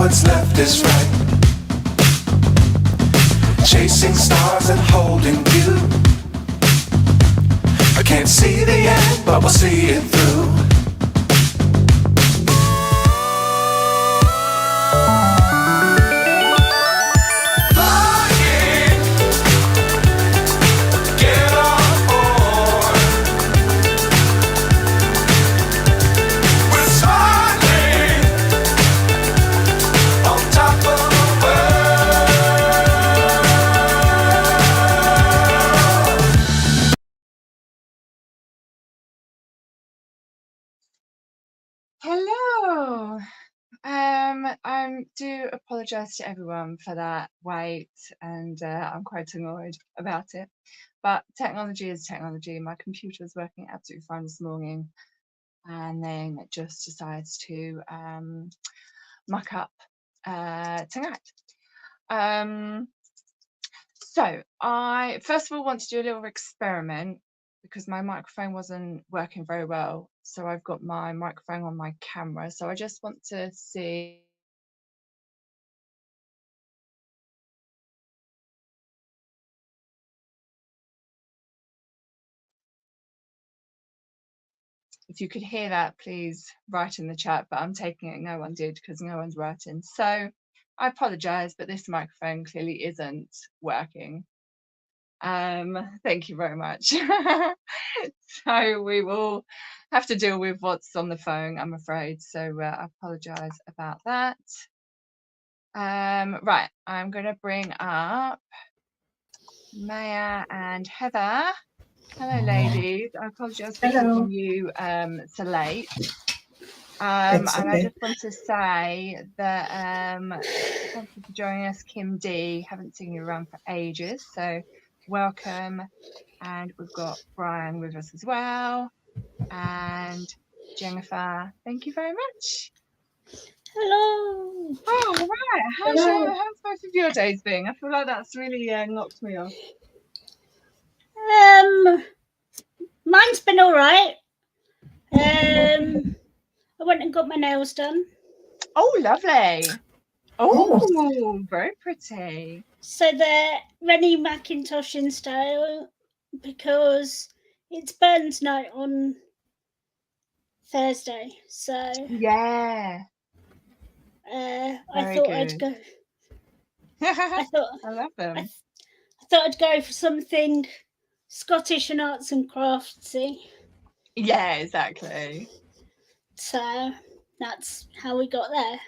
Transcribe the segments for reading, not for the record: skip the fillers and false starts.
what's left is right. Chasing stars and holding you. I can't see the end, but we'll see it through. Hello. I do apologise to everyone for that wait, and I'm quite annoyed about it. But technology is technology. My computer was working absolutely fine this morning, and then it just decides to muck up tonight. So I first of all want to do a little experiment because my microphone wasn't working very well. So I've got my microphone on my camera. So I just want to see if you could hear that, please write in the chat, but I'm taking it no one did because no one's writing. So I apologize, but this microphone clearly isn't working. Thank you very much. So we will have to deal with what's on the phone, I'm afraid. So I apologize about that. Right, I'm going to bring up Maya and Heather. Hello, ladies. I apologize for keeping you so late. And I just want to say that thank you for joining us, Kim D. Haven't seen you around for ages, so welcome. And we've got Brian with us as well, and Jennifer. Thank you very much. Hello. Oh, right. How's both of your days been? I feel like that's really knocked me off. Mine's been all right. I went and got my nails done. Oh, lovely. Oh, very pretty. So they're Rennie Macintoshian style because it's Burns night on Thursday. So yeah. I thought I'd go. I love them. I thought I'd go for something Scottish and arts and craftsy. Yeah, exactly. So that's how we got there.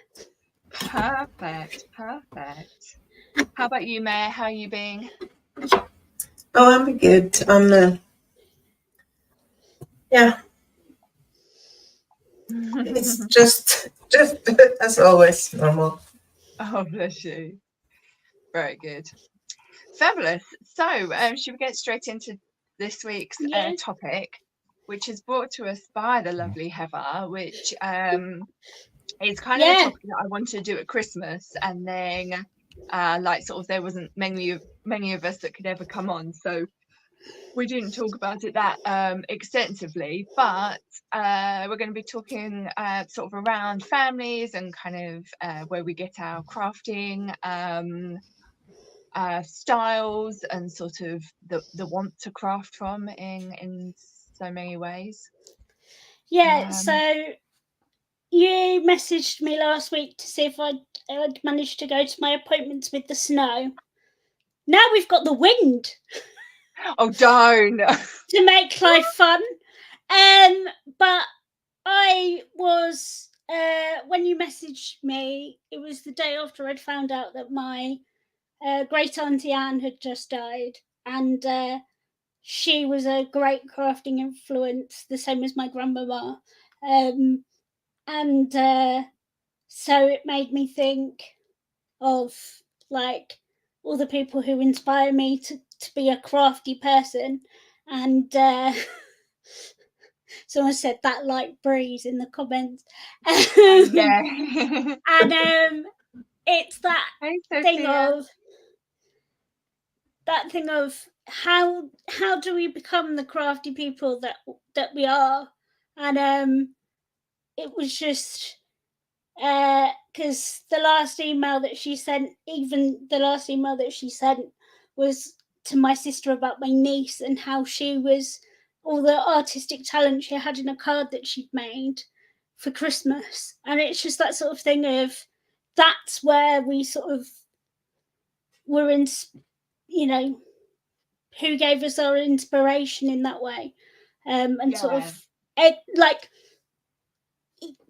Perfect. How about you, Maya? How are you being? Oh, I'm good. Yeah. It's just as always normal. Oh, bless you. Very good. Fabulous. So, should we get straight into this week's topic, which is brought to us by the lovely Heather, which is kind of a topic that I wanted to do at Christmas, and then like sort of there wasn't many of us that could ever come on, so we didn't talk about it that extensively, but we're going to be talking sort of around families and kind of where we get our crafting styles and sort of the want to craft from in so many ways. So you messaged me last week to see if I'd managed to go to my appointments with the snow. Now we've got the wind. Oh, don't. To make life fun. But I was when you messaged me, it was the day after I'd found out that my great auntie Anne had just died, and she was a great crafting influence, the same as my grandmama. So it made me think of like all the people who inspire me to be a crafty person, and someone said that light breeze in the comments. Yeah. And it's that thing of how do we become the crafty people that we are, and it was just because the last email that she sent was to my sister about my niece and how she was, all the artistic talent she had in a card that she'd made for Christmas. And it's just that sort of thing of, that's where we sort of were in, you know, who gave us our inspiration in that way. And sort of like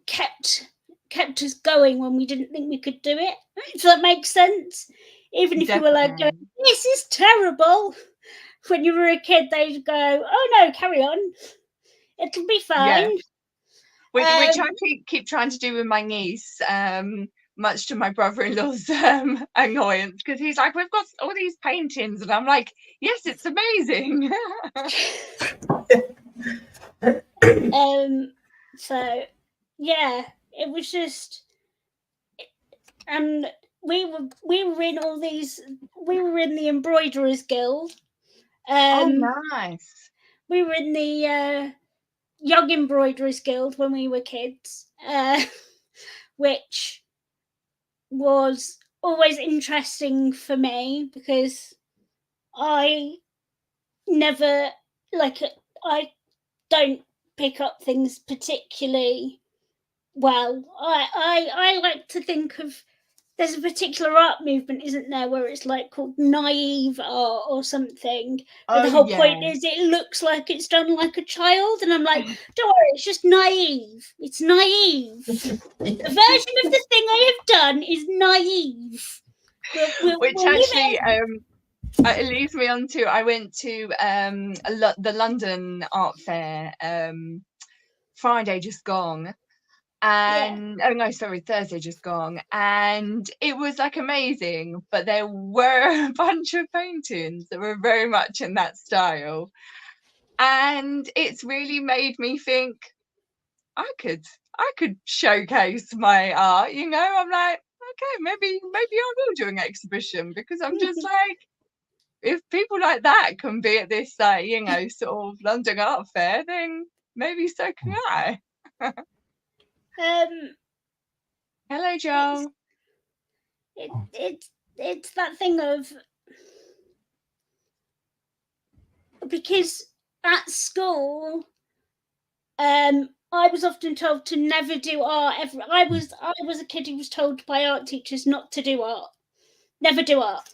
kept us going when we didn't think we could do it, if that makes sense. Even if you were like, going, this is terrible, when you were a kid, they'd go, oh no, carry on, it'll be fine. Which I keep trying to do with my niece, much to my brother-in-law's annoyance, because he's like, we've got all these paintings, and I'm like, yes, it's amazing. So yeah, it was just, and we were in all these, we were in the Embroiderers Guild. Oh, nice. We were in the Young Embroiderers Guild when we were kids, which was always interesting for me, because I never, like, I don't pick up things particularly well. I like to think of, there's a particular art movement, isn't there, where it's like called naive art or something. But the whole point is it looks like it's done like a child, and I'm like, don't worry, it's just naive. It's naive. The version of the thing I have done is naive. Which actually it leads me on to, I went to the London Art Fair Friday just gone. And Thursday just gone, and it was like amazing, but there were a bunch of paintings that were very much in that style, and it's really made me think I could showcase my art, you know. I'm like, okay, maybe I will do an exhibition, because I'm just like, if people like that can be at this you know, sort of London Art Fair, then maybe so can I. Hello, Joe. It's that thing of, because at school, I was often told to never do art. I was a kid who was told by art teachers not to do art. Never do art.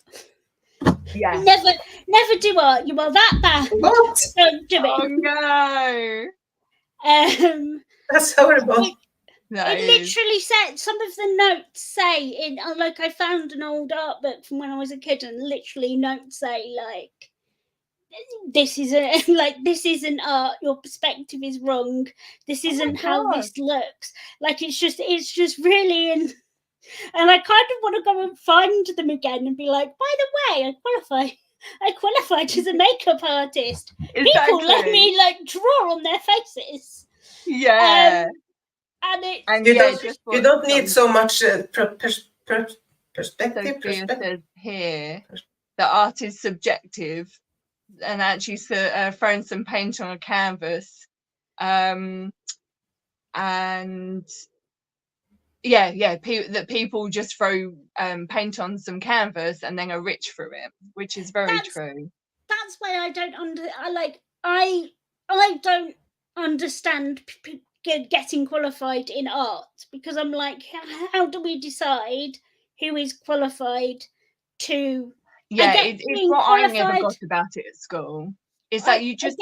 Yeah. Never do art. You are that bad. What? Don't do it. Oh no. That's horrible. It literally said, some of the notes say, in like, I found an old art book from when I was a kid, and literally notes say like, this isn't art, your perspective is wrong, this isn't how this looks. Like, it's just really and I kind of want to go and find them again and be like, by the way, I qualified as a makeup artist. Exactly. People let me like draw on their faces. Yeah. And you don't need so much perspective. Sophia says here that art is subjective, and actually throwing some paint on a canvas, and that people just throw paint on some canvas and then are rich through it, which is very true. That's why I don't understand getting qualified in art, because I'm like, how do we decide who is qualified to? It's what I never got about it at school. It's that you just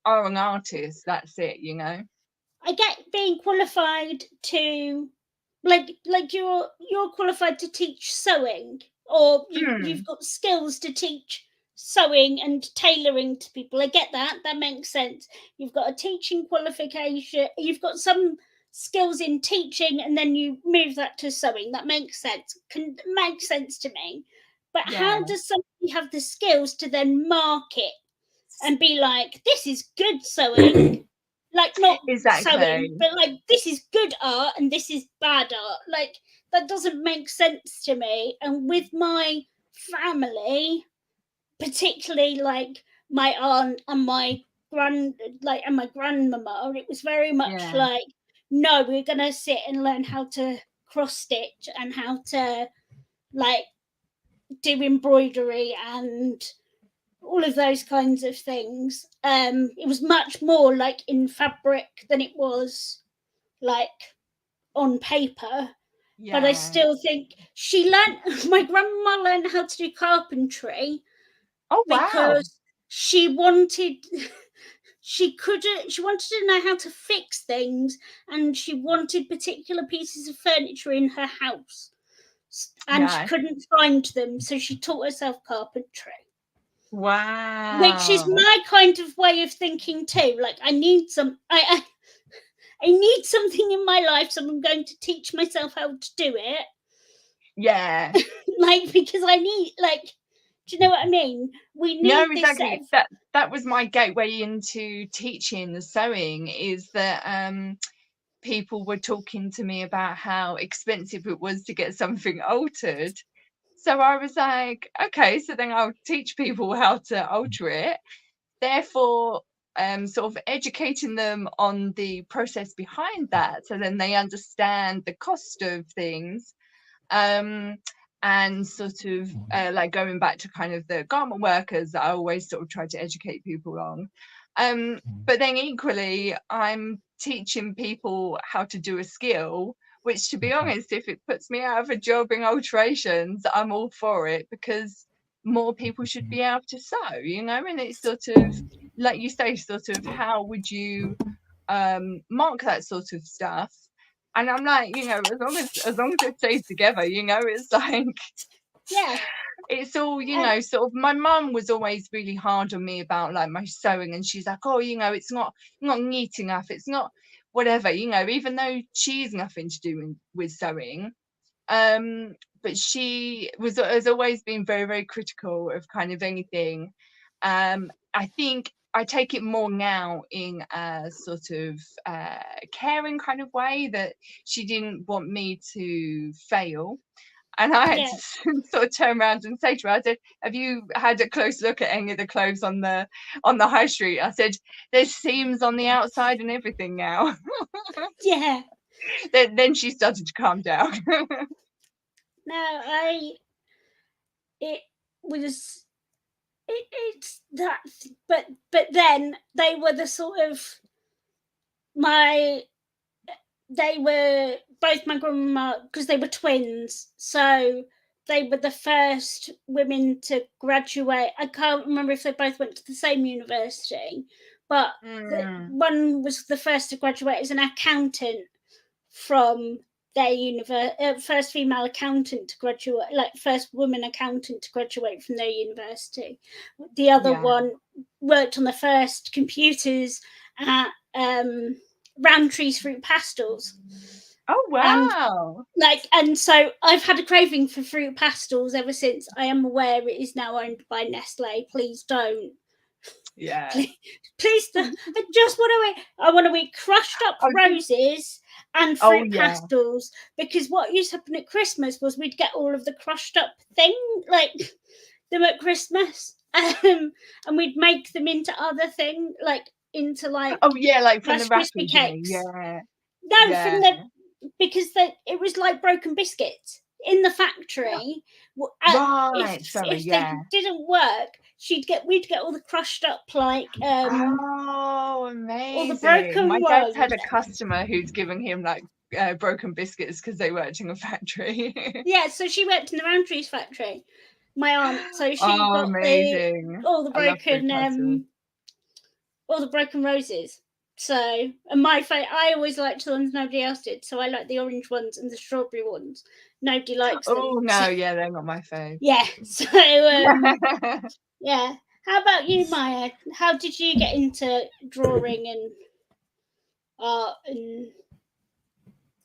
are an artist. That's it, you know. I get being qualified to, like you're qualified to teach sewing, or you've got skills to teach sewing and tailoring to people. I get that. That makes sense. You've got a teaching qualification. You've got some skills in teaching, and then you move that to sewing. That makes sense. Make sense to me. But how does somebody have the skills to then mark it and be like, this is good sewing? Like, not sewing, but like, this is good art and this is bad art. Like, that doesn't make sense to me. And with my family, particularly like my aunt and my grandmama, it was very much like, no, we're gonna sit and learn how to cross stitch and how to like do embroidery and all of those kinds of things. It was much more like in fabric than it was like on paper. Yeah. But I still think my grandma learned how to do carpentry Oh wow. because she wanted to know how to fix things, and she wanted particular pieces of furniture in her house, and she couldn't find them, so she taught herself carpentry. Wow. Which is my kind of way of thinking too. Like I need I need something in my life, so I'm going to teach myself how to do it. Yeah. Like, because I need, like, do you know what I mean? We need No, this exactly. That was my gateway into teaching the sewing, is that people were talking to me about how expensive it was to get something altered. So I was like, okay, so then I'll teach people how to alter it. Therefore, sort of educating them on the process behind that, so then they understand the cost of things. And sort of like going back to kind of the garment workers that I always sort of try to educate people on. But then equally, I'm teaching people how to do a skill, which, to be honest, if it puts me out of a job in alterations, I'm all for it, because more people should be able to sew, you know. And it's sort of like you say, sort of how would you mark that sort of stuff? And I'm like, you know, as long as it stays together, you know, it's like, yeah, it's all, you know, sort of. My mum was always really hard on me about like my sewing, and she's like, oh, you know, it's not neat enough, it's not whatever, you know, even though she's nothing to do with sewing. But she has always been very, very critical of kind of anything. I think I take it more now in a sort of caring kind of way, that she didn't want me to fail. And I had to sort of turn around and say to her, I said, have you had a close look at any of the clothes on the high street? I said, there's seams on the outside and everything now. yeah. Then she started to calm down. No, it's that, but then they were the sort of they were both my grandma, because they were twins, so they were the first women to graduate. I can't remember if they both went to the same university, but one was the first to graduate as an accountant from their first female accountant to graduate, like first woman accountant to graduate from their university. The other one worked on the first computers at Roundtree's Fruit Pastels. Oh wow! And so I've had a craving for fruit pastels ever since. I am aware it is now owned by Nestle. Please don't. Yeah. Please don't. I want to eat crushed up roses and fruit pastels, because what used to happen at Christmas was we'd get all of the crushed up them at Christmas, and we'd make them into other things, into like from the crispy cakes. Because it was like broken biscuits in the factory. If they didn't work, we'd get all the crushed up amazing. All the broken My dad's had a customer who's given him broken biscuits because they worked in a factory. Yeah, so she worked in the Roundtree's factory, my aunt. So she got amazing. all the broken roses. So, and I always liked the ones nobody else did. So I like the orange ones and the strawberry ones. Nobody likes them. Oh no, they're not my fave. Yeah. So yeah. How about you, Maya? How did you get into drawing and art and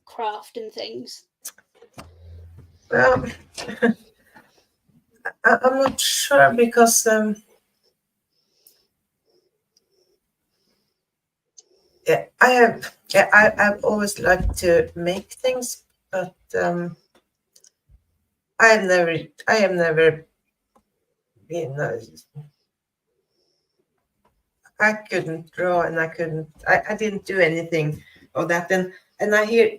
craft and things? Well, I'm not sure, because I've always liked to make things, but I have never been. I couldn't draw, and I didn't do anything of that. And I hear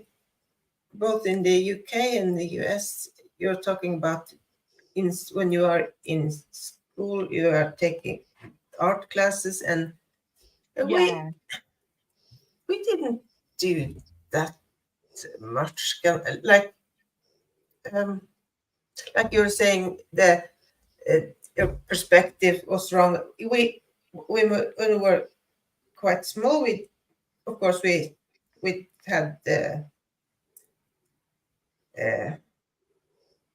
both in the UK and the US, you're talking about when you are in school, you are taking art classes, and Yeah. we didn't do that much. Like you were saying, your perspective was wrong. When we were quite small, of course we had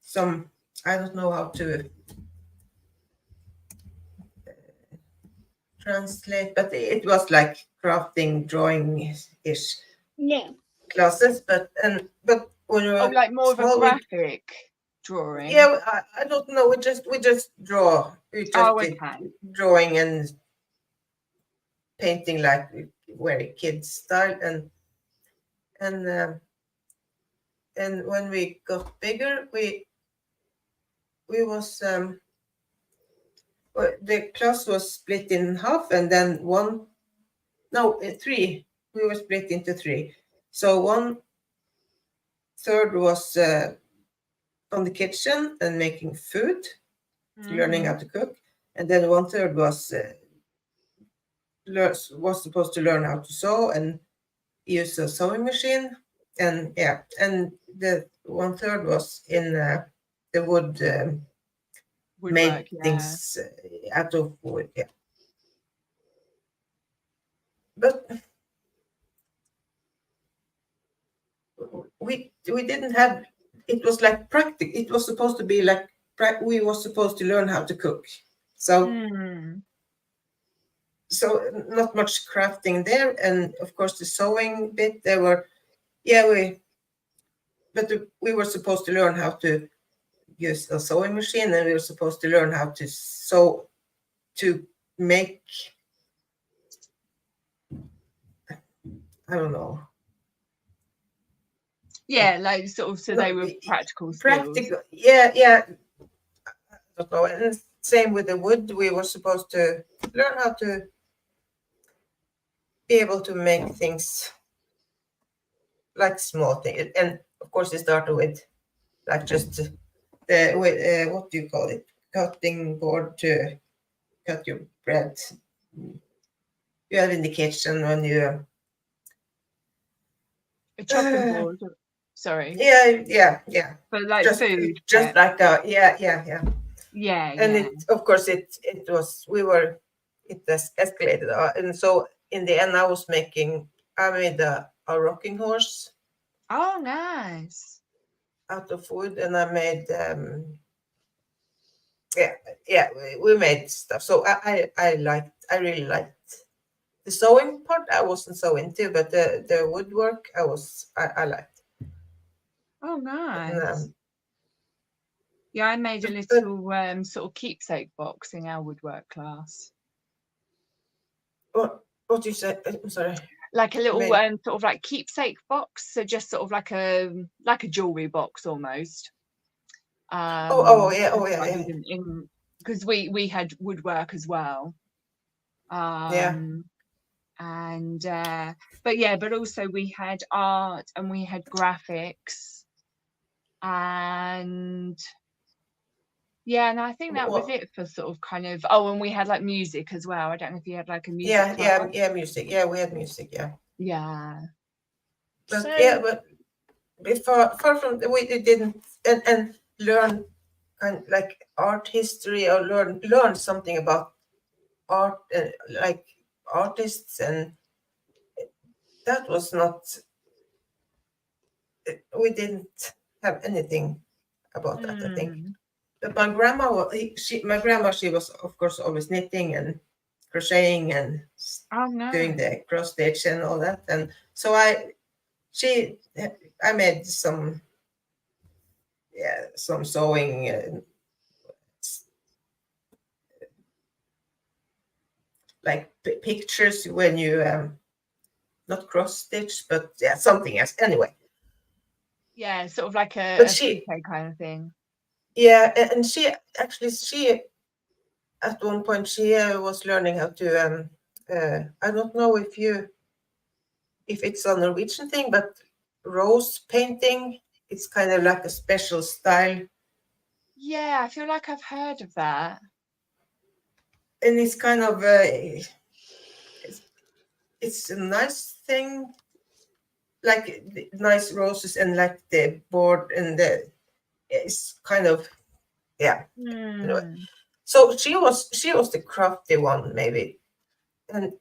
some, I don't know how to translate, but it was like crafting, drawing ish Yeah. classes. But when we Oh, were like more of a small, graphic drawing. I don't know. We just draw. We just Oh, did okay. drawing and painting, like very kids style. And when we got bigger, we was the class was split in half, and then three. We were split into three. So 1/3 was on the kitchen and making food, learning how to cook, and then 1/3 was supposed to learn how to sew and use a sewing machine, and the 1/3 was in the wood. Made Woodwork, yeah. things out of wood, but we didn't have, it was like practice. It was supposed to be like we were supposed to learn how to cook, so not much crafting there. And of course the sewing bit, there were we were supposed to learn how to use a sewing machine, and we were supposed to learn how to sew, to make, I don't know. Yeah, like sort of, so they were practical skills. Practical, I don't know. And same with the wood, we were supposed to learn how to be able to make things, like small things. And of course, it started with like just what do you call it? Cutting board to cut your bread. You have in the kitchen when you A chopping board. Sorry. Yeah. But like Just food. just like Yeah, and yeah. it, of course, it was, it escalated, and so in the end I made a rocking horse Oh, nice. out of wood, and I made we made stuff. So I really liked the sewing part. I wasn't so into, but the woodwork I liked. Oh, nice. And, yeah, I made a little sort of keepsake box in our woodwork class. what you said? I'm sorry. Like a little sort of like keepsake box, so just sort of like a jewelry box almost. Yeah. Because we had woodwork as well. And but also we had art and we had graphics, and and I think that was it for sort of kind of, and we had like music as well. I don't know if you had like a music class. Music. We had music. But but before, far from, we didn't and learn kind of like art history, or learn something about art, like artists, and that was not, we didn't have anything about that, I think. But my grandma, she was of course always knitting and crocheting and doing the cross stitch and all that, and so I made some sewing, like pictures when you not cross stitch, but something else anyway. Yeah, sort of like a kind of thing. Yeah, and she at one point she was learning how to I don't know if it's a Norwegian thing, but rose painting. It's kind of like a special style, Yeah, I feel like I've heard of that. and it's kind of it's a nice thing, like nice roses and like the board and the it's kind of yeah. Anyway, Mm. so she was the crafty one maybe, and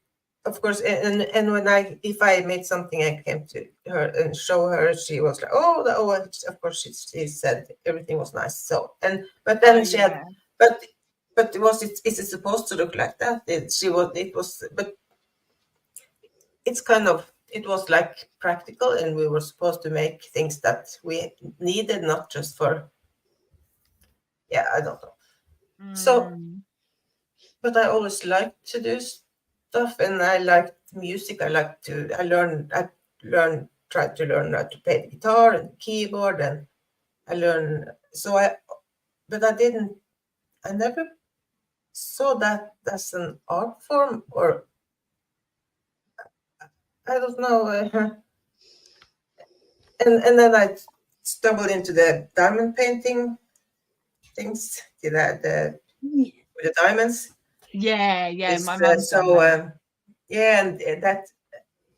of course, and when if I made something, I came to her and show her. She was like, oh, of course, she said everything was nice. So but then she had, but is it supposed to look like that? But it's kind of, it was like practical, and we were supposed to make things that we needed, not just for, I don't know. So, but I always liked to do stuff, and I liked music. I tried to learn how to play the guitar and the keyboard, and but I never saw that as an art form, or I don't know. And then I stumbled into the diamond painting things, with the diamonds. Yeah, It's, my mum's done that. and that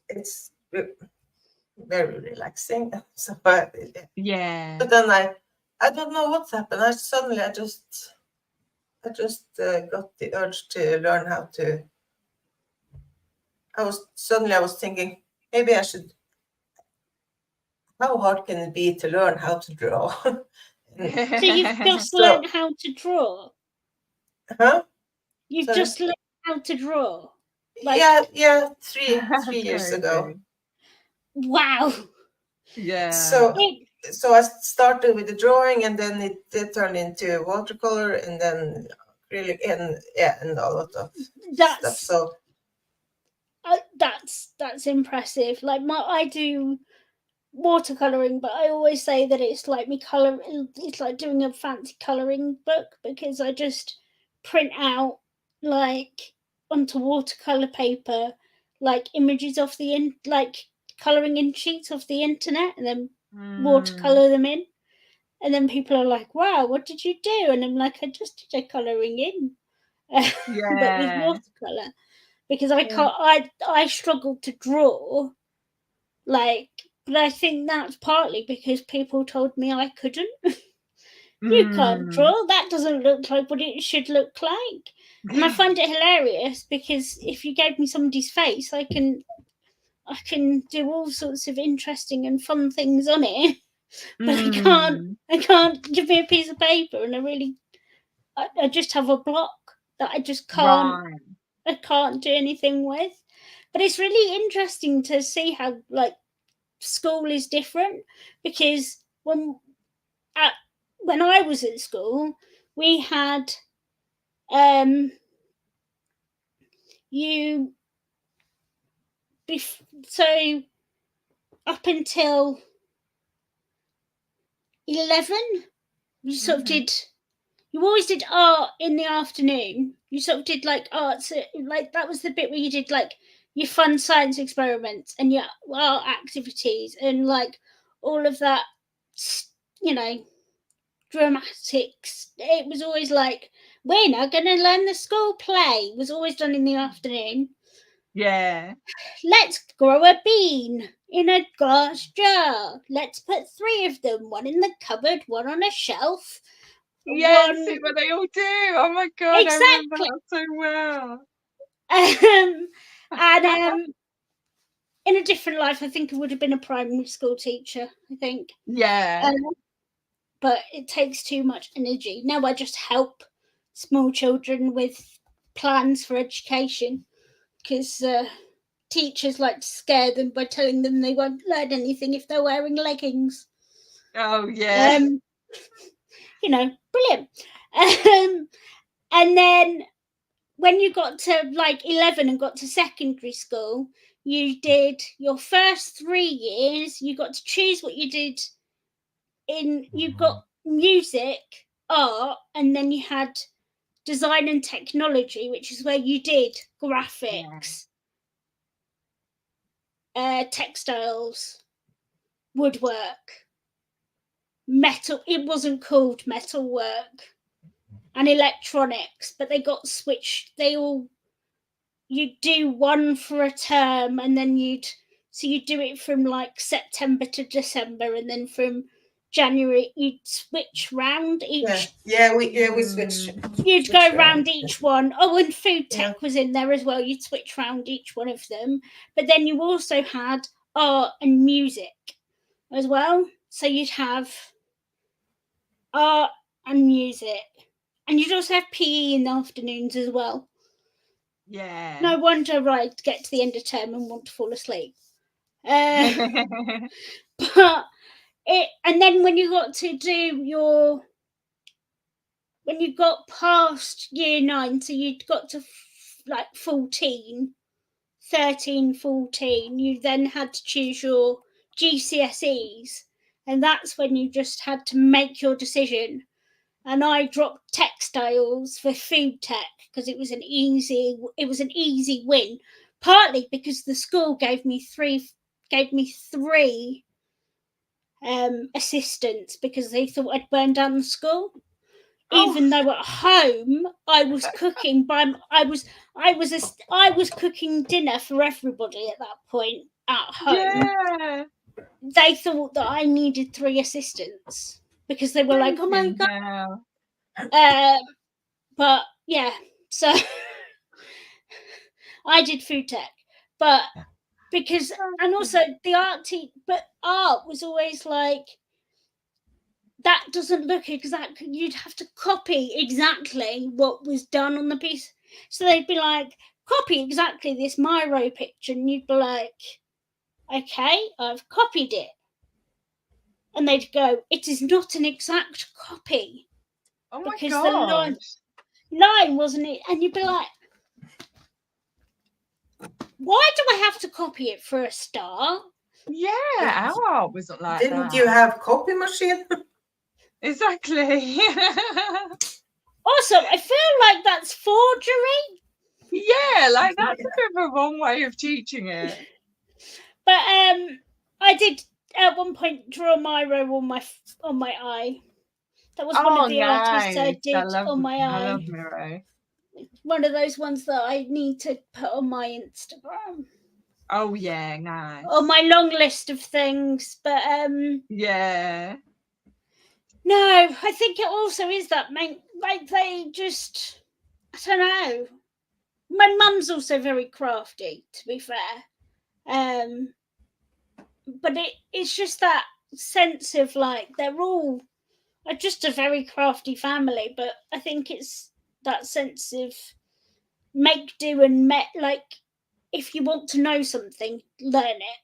it's very relaxing. So, Yeah. but then I don't know what's happened. I just got the urge to learn how to. I was thinking maybe I should. How hard can it be to learn how to draw? So you've just So- learned how to draw. Huh? You've Sorry? just learned how to draw. Like, Yeah, 3 years ago. Crazy. wow. Yeah. So It- so I started with the drawing, and then it turned into watercolor, and then really and a lot of stuff. that's So that's impressive. Like I do watercoloring, but I always say that it's like it's like doing a fancy coloring book, because I just print out like onto watercolor paper like images of like coloring in sheets off the internet, and then watercolor them in, and then people are like, wow, what did you do? And I'm like, I just did a coloring in but with watercolor, because I struggle to draw, like, but I think that's partly because people told me I couldn't. You can't draw, that doesn't look like what it should look like. And I find it hilarious, because if you gave me somebody's face, I can do all sorts of interesting and fun things on it. But I can't give me a piece of paper, and I just have a block that I just can't I can't do anything with. But it's really interesting to see how like school is different, because when I was at school, we had so up until 11, you sort of did. You always did art in the afternoon. You sort of did like arts, like that was the bit where you did like your fun science experiments and your art activities and like all of that, dramatics. It was always like, we're now going to learn the school play. It was always done in the afternoon. Yeah. Let's grow a bean in a glass jar. Let's put 3 of them, one in the cupboard, one on a shelf. Yes, see what they all do. Oh my god, Exactly. I remember that so well. And in a different life, I think I would have been a primary school teacher, I think. Yeah. But it takes too much energy. Now I just help small children with plans for education, because teachers like to scare them by telling them they won't learn anything if they're wearing leggings. Oh yeah. Brilliant. And then when you got to like 11 and got to secondary school, you did your first 3 years, you got to choose what you did you got music, art, and then you had design and technology, which is where you did graphics, textiles, woodwork, metal. It wasn't called metalwork, and electronics, but they got switched. You'd do one for a term, and then you'd do it from like September to December, and then from January you'd switch round each. We switched. You'd go round each one. Oh, and food tech was in there as well. You'd switch round each one of them. But then you also had art and music as well. So you'd have art and music. And you'd also have PE in the afternoons as well. Yeah. No wonder I'd get to the end of term and want to fall asleep. But and then when you got to do when you got past year 9, so you'd got to like 13, 14, you then had to choose your GCSEs, and that's when you just had to make your decision. And I dropped textiles for food tech because it was an easy win, partly because the school gave me three assistants because they thought I'd burned down the school. Even though at home I was cooking I was cooking dinner for everybody at that point at home. Yeah. They thought that I needed 3 assistants because they were like, "Oh my god!" But yeah, so I did food tech, but because and also the art was always like, that doesn't look exactly, you'd have to copy exactly what was done on the piece. So they'd be like, copy exactly this Miro picture, and you'd be like, okay, I've copied it. And they'd go, it is not an exact copy. Oh my because god. the line wasn't it? And you'd be like, why do I have to copy it for a start? Yeah, our art wasn't like Didn't that. you have copy machine? Exactly. Also, I feel like that's forgery. Yeah, like that's a bit of a wrong way of teaching it. But I did at one point draw Miro on my eye. That was one of the artists I did on my eye. I love Miro. One of those ones that I need to put on my Instagram. Oh yeah, nice. On my long list of things, but yeah. No, I think it also is that like they just, I don't know. My mum's also very crafty, to be fair. But it's just that sense of like they're all just a very crafty family, but I think it's that sense of make do and like if you want to know something, learn it.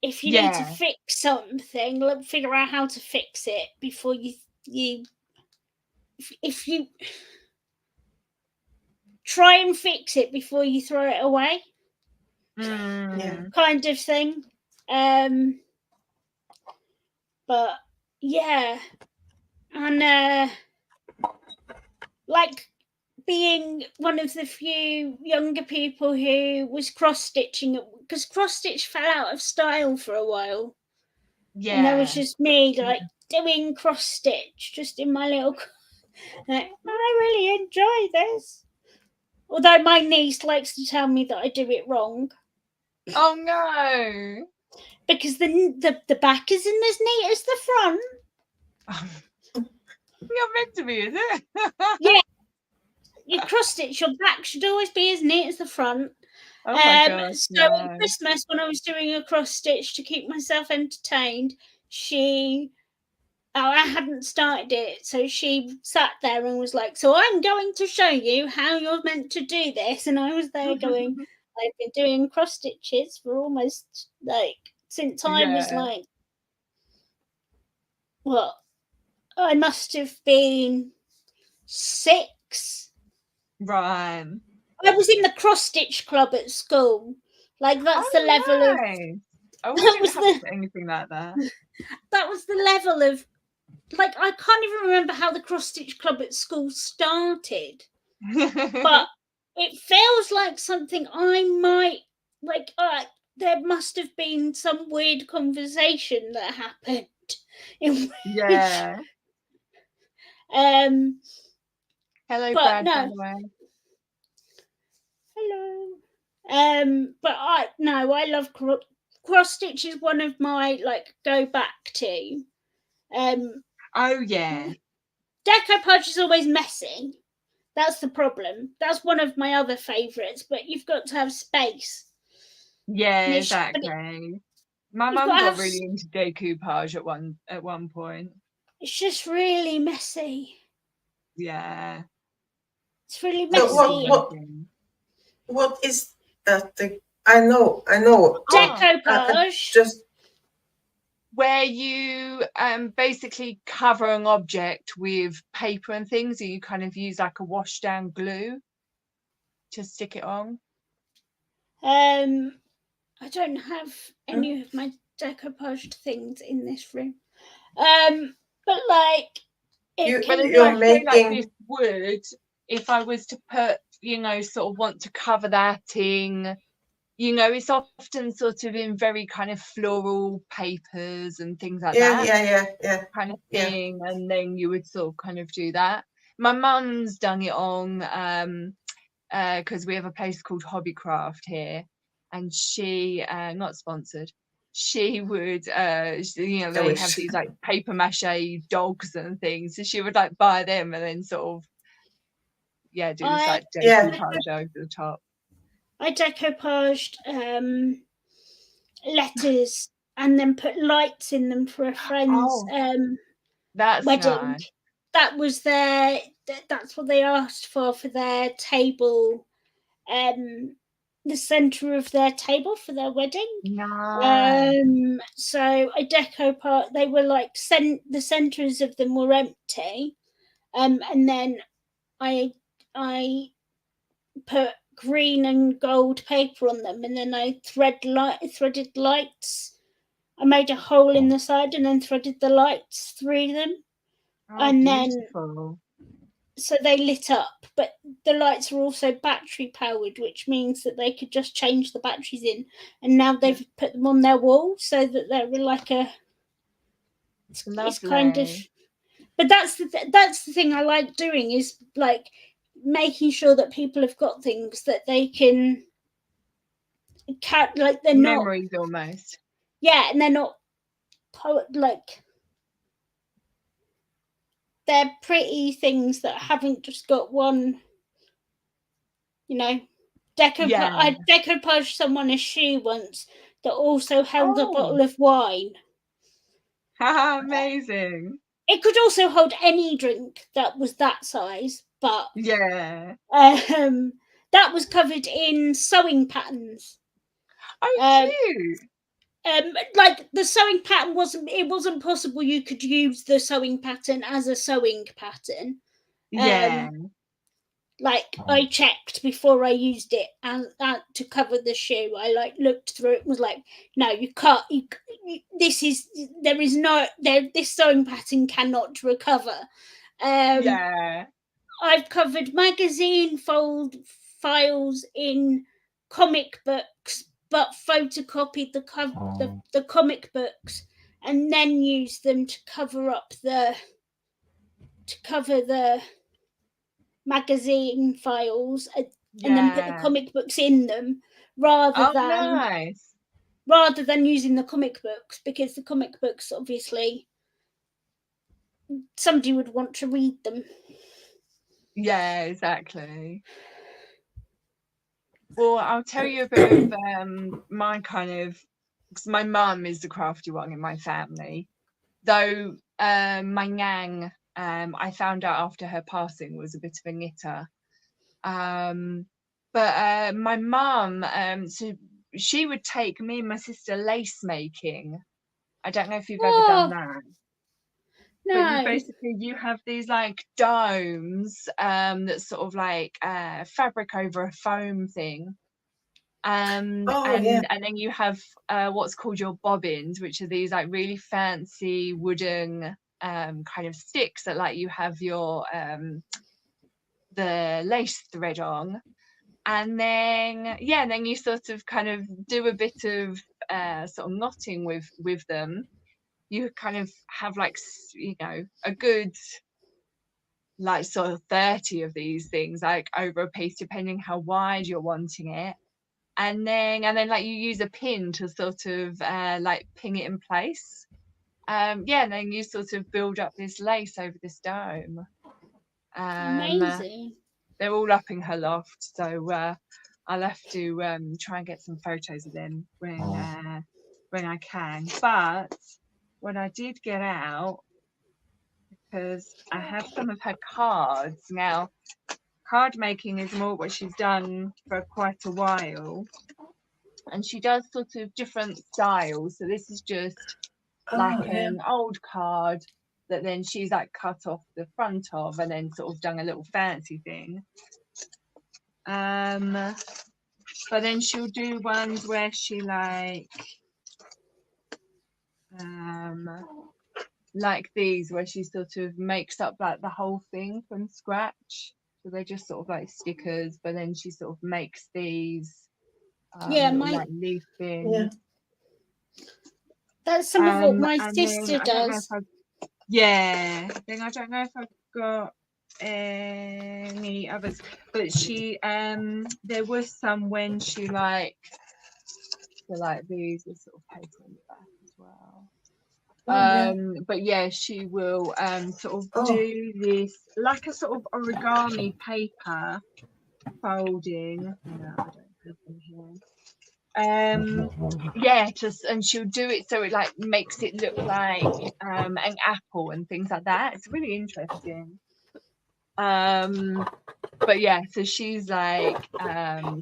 If you need to fix something, figure out how to fix it before you if you try and fix it before you throw it away. Kind of thing. But yeah. And like being one of the few younger people who was cross-stitching, because cross-stitch fell out of style for a while. Yeah. And there was just me like doing cross-stitch just in my little like, I really enjoy this. Although my niece likes to tell me that I do it wrong. Oh no. Because the back isn't as neat as the front. Not meant to be, is it? Yeah. You cross-stitch, your back should always be as neat as the front. Oh my gosh, so at Christmas, when I was doing a cross-stitch to keep myself entertained, I hadn't started it, so she sat there and was like, so I'm going to show you how you're meant to do this. And I was there going, I've been doing cross-stitches for almost, like, since I was, like, what? I must have been 6. Right. I was in the cross-stitch club at school. Like, that's the level of... I wouldn't have anything like that. That was the level of... Like, I can't even remember how the cross-stitch club at school started. But it feels like something I might... Like, there must have been some weird conversation that happened in which, Yeah. Hello, but Brad, by no, the way. hello. But I love cross stitch is one of my like go back to. Oh, yeah. Decoupage is always messy. That's the problem. That's one of my other favourites, but you've got to have space. Yeah, But exactly. My you've mum got to got have really into decoupage at one point. it's just really messy. Yeah. It's really So messy. what is that thing? I know. Decoupage. Just Where you basically cover an object with paper and things, and you kind of use like a wash down glue to stick it on. I don't have any of my decoupaged things in this room. But like it But can then I be feel like this would, if I was to put, sort of want to cover that in, it's often sort of in very kind of floral papers and things like that. Yeah. Kind of thing. And then you would sort of kind of do that. My mum's done it on because we have a place called Hobbycraft here, and she not sponsored. She would they have these like paper mache dogs and things, so she would like buy them and then sort of do this like decoupage over the top. I decoupaged letters and then put lights in them for a friend's that's wedding. nice. That was that's what they asked for their table, the center of their table for their wedding. Nice. So I decoupaged. They were like the centers of them were empty, and then I put green and gold paper on them, and then I threaded lights. I made a hole in the side and then threaded the lights through them, and beautiful. then so they lit up. But the lights are also battery powered, which means that they could just change the batteries in. And now they've put them on their wall so that they're like it's kind of. But that's the thing I like doing, is like making sure that people have got things that they can like they're memories not almost. Yeah, and they're not like they're pretty things that haven't just got one, I decoupaged someone a shoe once that also held a bottle of wine. Amazing. It could also hold any drink that was that size, but that was covered in sewing patterns. Cute. Like the sewing pattern wasn't possible you could use the sewing pattern as a sewing pattern. Like I checked before I used it and to cover the shoe. I like looked through it and was like, no, you can't. This sewing pattern cannot recover. I've covered magazine files in comic books, but photocopied the comic books and then used them to cover the magazine files and then put the comic books in them rather than using the comic books, because the comic books obviously somebody would want to read them. Yeah, exactly. Well, I'll tell you a bit of my kind of, because my mum is the crafty one in my family, though my nan, I found out after her passing, was a bit of a knitter. But my mum, so she would take me and my sister lace making. I don't know if you've ever done that. No. But you have these like domes that's sort of like fabric over a foam thing. And then you have what's called your bobbins, which are these like really fancy wooden kind of sticks that like you have your the lace thread on. and then then you sort of kind of do a bit of sort of knotting with them. You kind of have like, you know, a good like sort of 30 of these things like over a piece, depending how wide you're wanting it. And then like you use a pin to sort of like pin it in place. And then you sort of build up this lace over this dome. Amazing. They're all up in her loft, so I'll have to try and get some photos of them when I can. But what I did get out, because I have some of her cards now. Card making is more what she's done for quite a while, and she does sort of different styles. So this is just like an old card that then she's like cut off the front of and then sort of done a little fancy thing. But then she'll do ones where she like these, where she sort of makes up like the whole thing from scratch. So they're just sort of like stickers, but then she sort of makes these like leaf things. That's some of what my and sister does. Then I don't know if I've got any others, but she there was some when she like, so like these with sort of paper on the back as well. But yeah, she will sort of do this like a sort of origami paper folding. No, I don't have them here. Just, and she'll do it so it like makes it look like an apple and things like that. It's really interesting. But yeah, so she's like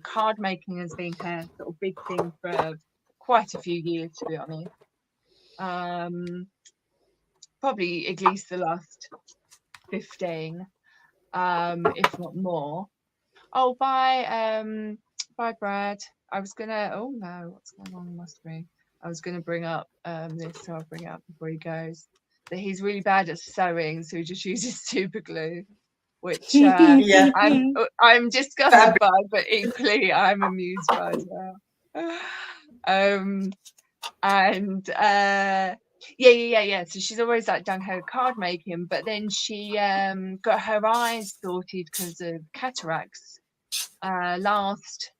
card making has been her sort of big thing for quite a few years, to be honest. Probably at least the last 15, if not more. Oh, bye Brad. I was gonna, oh no, what's going on with my screen? I was gonna bring up this, so I'll bring it up before he goes. That he's really bad at sewing, so he just uses super glue, which I'm disgusted by, but equally I'm amused by as well. So she's always like done her card making, but then she got her eyes sorted because of cataracts last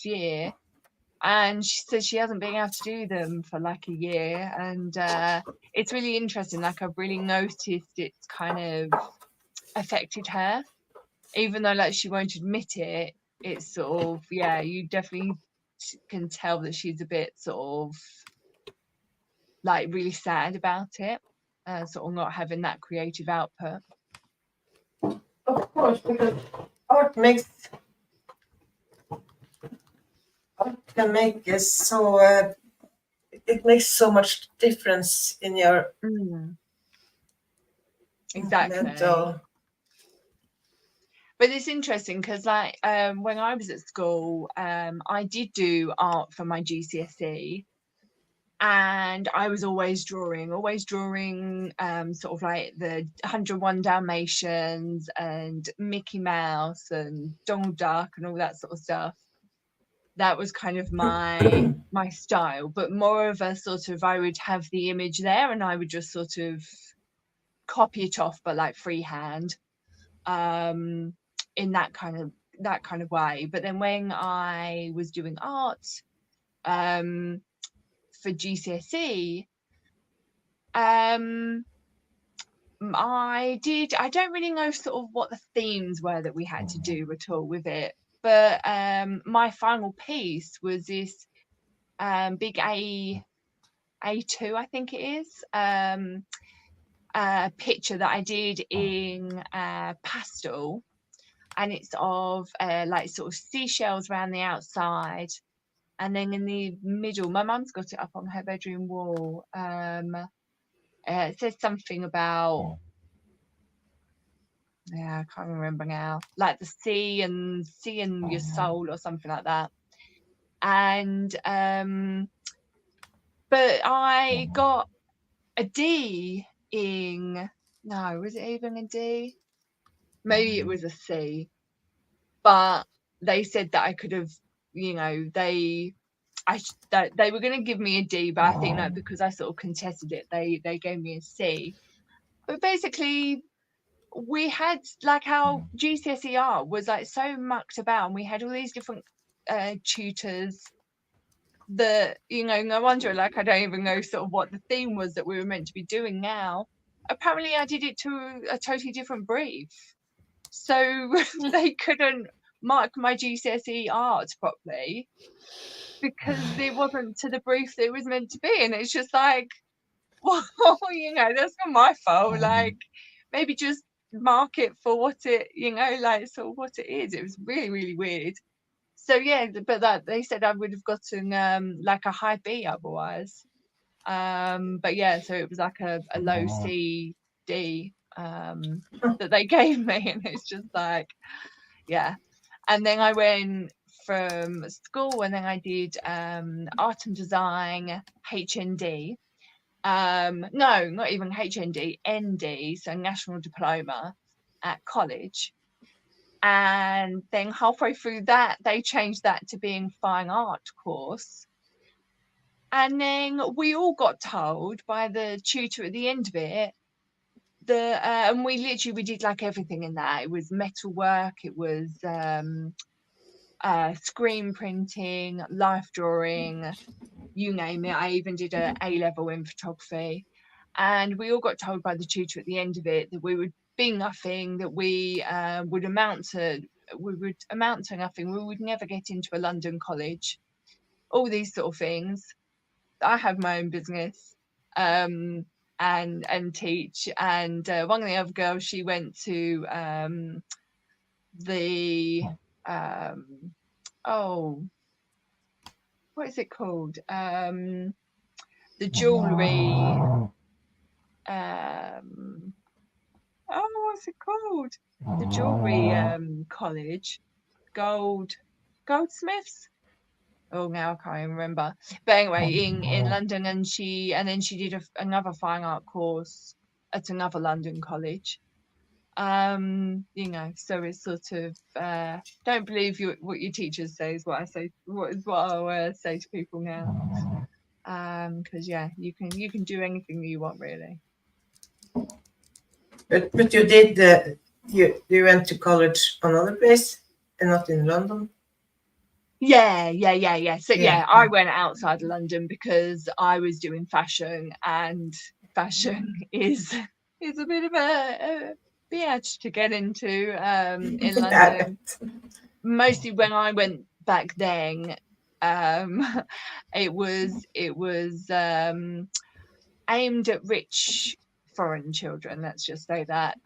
year, and she said she hasn't been able to do them for like a year. And it's really interesting, like I've really noticed it's kind of affected her, even though like she won't admit it. It's sort of, you definitely can tell that she's a bit sort of like really sad about it, sort of not having that creative output. Of course, because art can make so it makes so much difference in your exactly mental. But it's interesting because like when I was at school, I did do art for my GCSE, and I was always drawing sort of like the 101 Dalmatians and Mickey Mouse and Donald Duck and all that sort of stuff. That was kind of my style, but more of a sort of, I would have the image there and I would just sort of copy it off, but like freehand, in that kind of way. But then when I was doing art for GCSE, I don't really know sort of what the themes were that we had to do at all with it, but my final piece was this big A2, I think it is, picture that I did in pastel, and it's of like sort of seashells around the outside, and then in the middle, my mum's got it up on her bedroom wall. It says something about, I can't remember now, like the sea and your soul or something like that. And but I got a D in, no, was it even a D? Maybe it was a C, but they said that I could have, you know, that they were going to give me a D, but I think that because I sort of contested it, they gave me a C. But basically, we had like our GCSER was like so mucked about, and we had all these different tutors that, you know, no wonder, like, I don't even know sort of what the theme was that we were meant to be doing now. Apparently I did it to a totally different brief, so they couldn't mark my GCSE art properly because it wasn't to the brief that it was meant to be. And it's just like, well, you know, that's not my fault. Like, maybe just mark it for what it, you know, like sort of what it is. It was really, really weird. So yeah, but that they said I would have gotten like a high B otherwise. But yeah, so it was like a low C D that they gave me, and it's just like, yeah. And then I went from school, and then I did art and design HND. No, not even HND, ND, so National Diploma at college. And then halfway through that, they changed that to being fine art course. And then we all got told by the tutor at the end of it that, and we did like everything in that. It was metal work, it was screen printing, life drawing, you name it. I even did a A-level in photography. And we all got told by the tutor at the end of it that we would be nothing, that we would amount to nothing. We would never get into a London college, all these sort of things. I have my own business and teach. And one of the other girls, she went to the what is it called? The jewellery. What's it called? The jewellery college, goldsmiths. Oh, now I can't even remember. But anyway, in London, and then she did another fine art course at another London college. You know, so it's sort of don't believe what your teachers say is what I say. What I'll say to people now. Because yeah, you can do anything you want, really. But you did you went to college another place and not in London? Yeah. So yeah, I Yeah. went outside of London because I was doing fashion, and fashion is a bit of a bitch to get into in London. Mostly when I went back then, it was aimed at rich foreign children, let's just say that.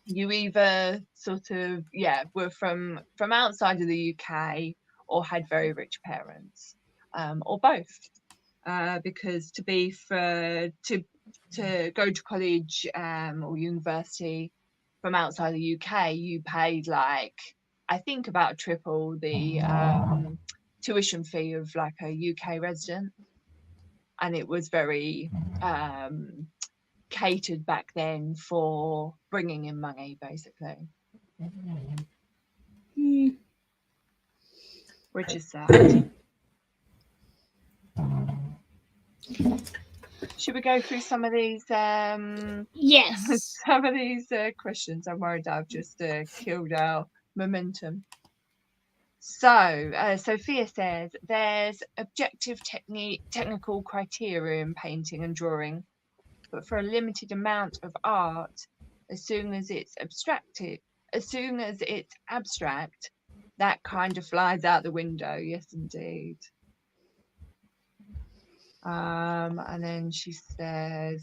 You either sort of were from outside of the UK or had very rich parents, or both, because to go to college or university from outside the UK, you paid like, I think, about triple the tuition fee of like a UK resident, and it was very catered back then for bringing in money, basically. Which is sad. Should we go through some of these Yes. some of these questions? I'm worried I've just killed our momentum. So Sophia says there's objective technical criteria in painting and drawing, but for a limited amount of art, as soon as it's abstract, that kind of flies out the window. Yes, indeed. And then she says,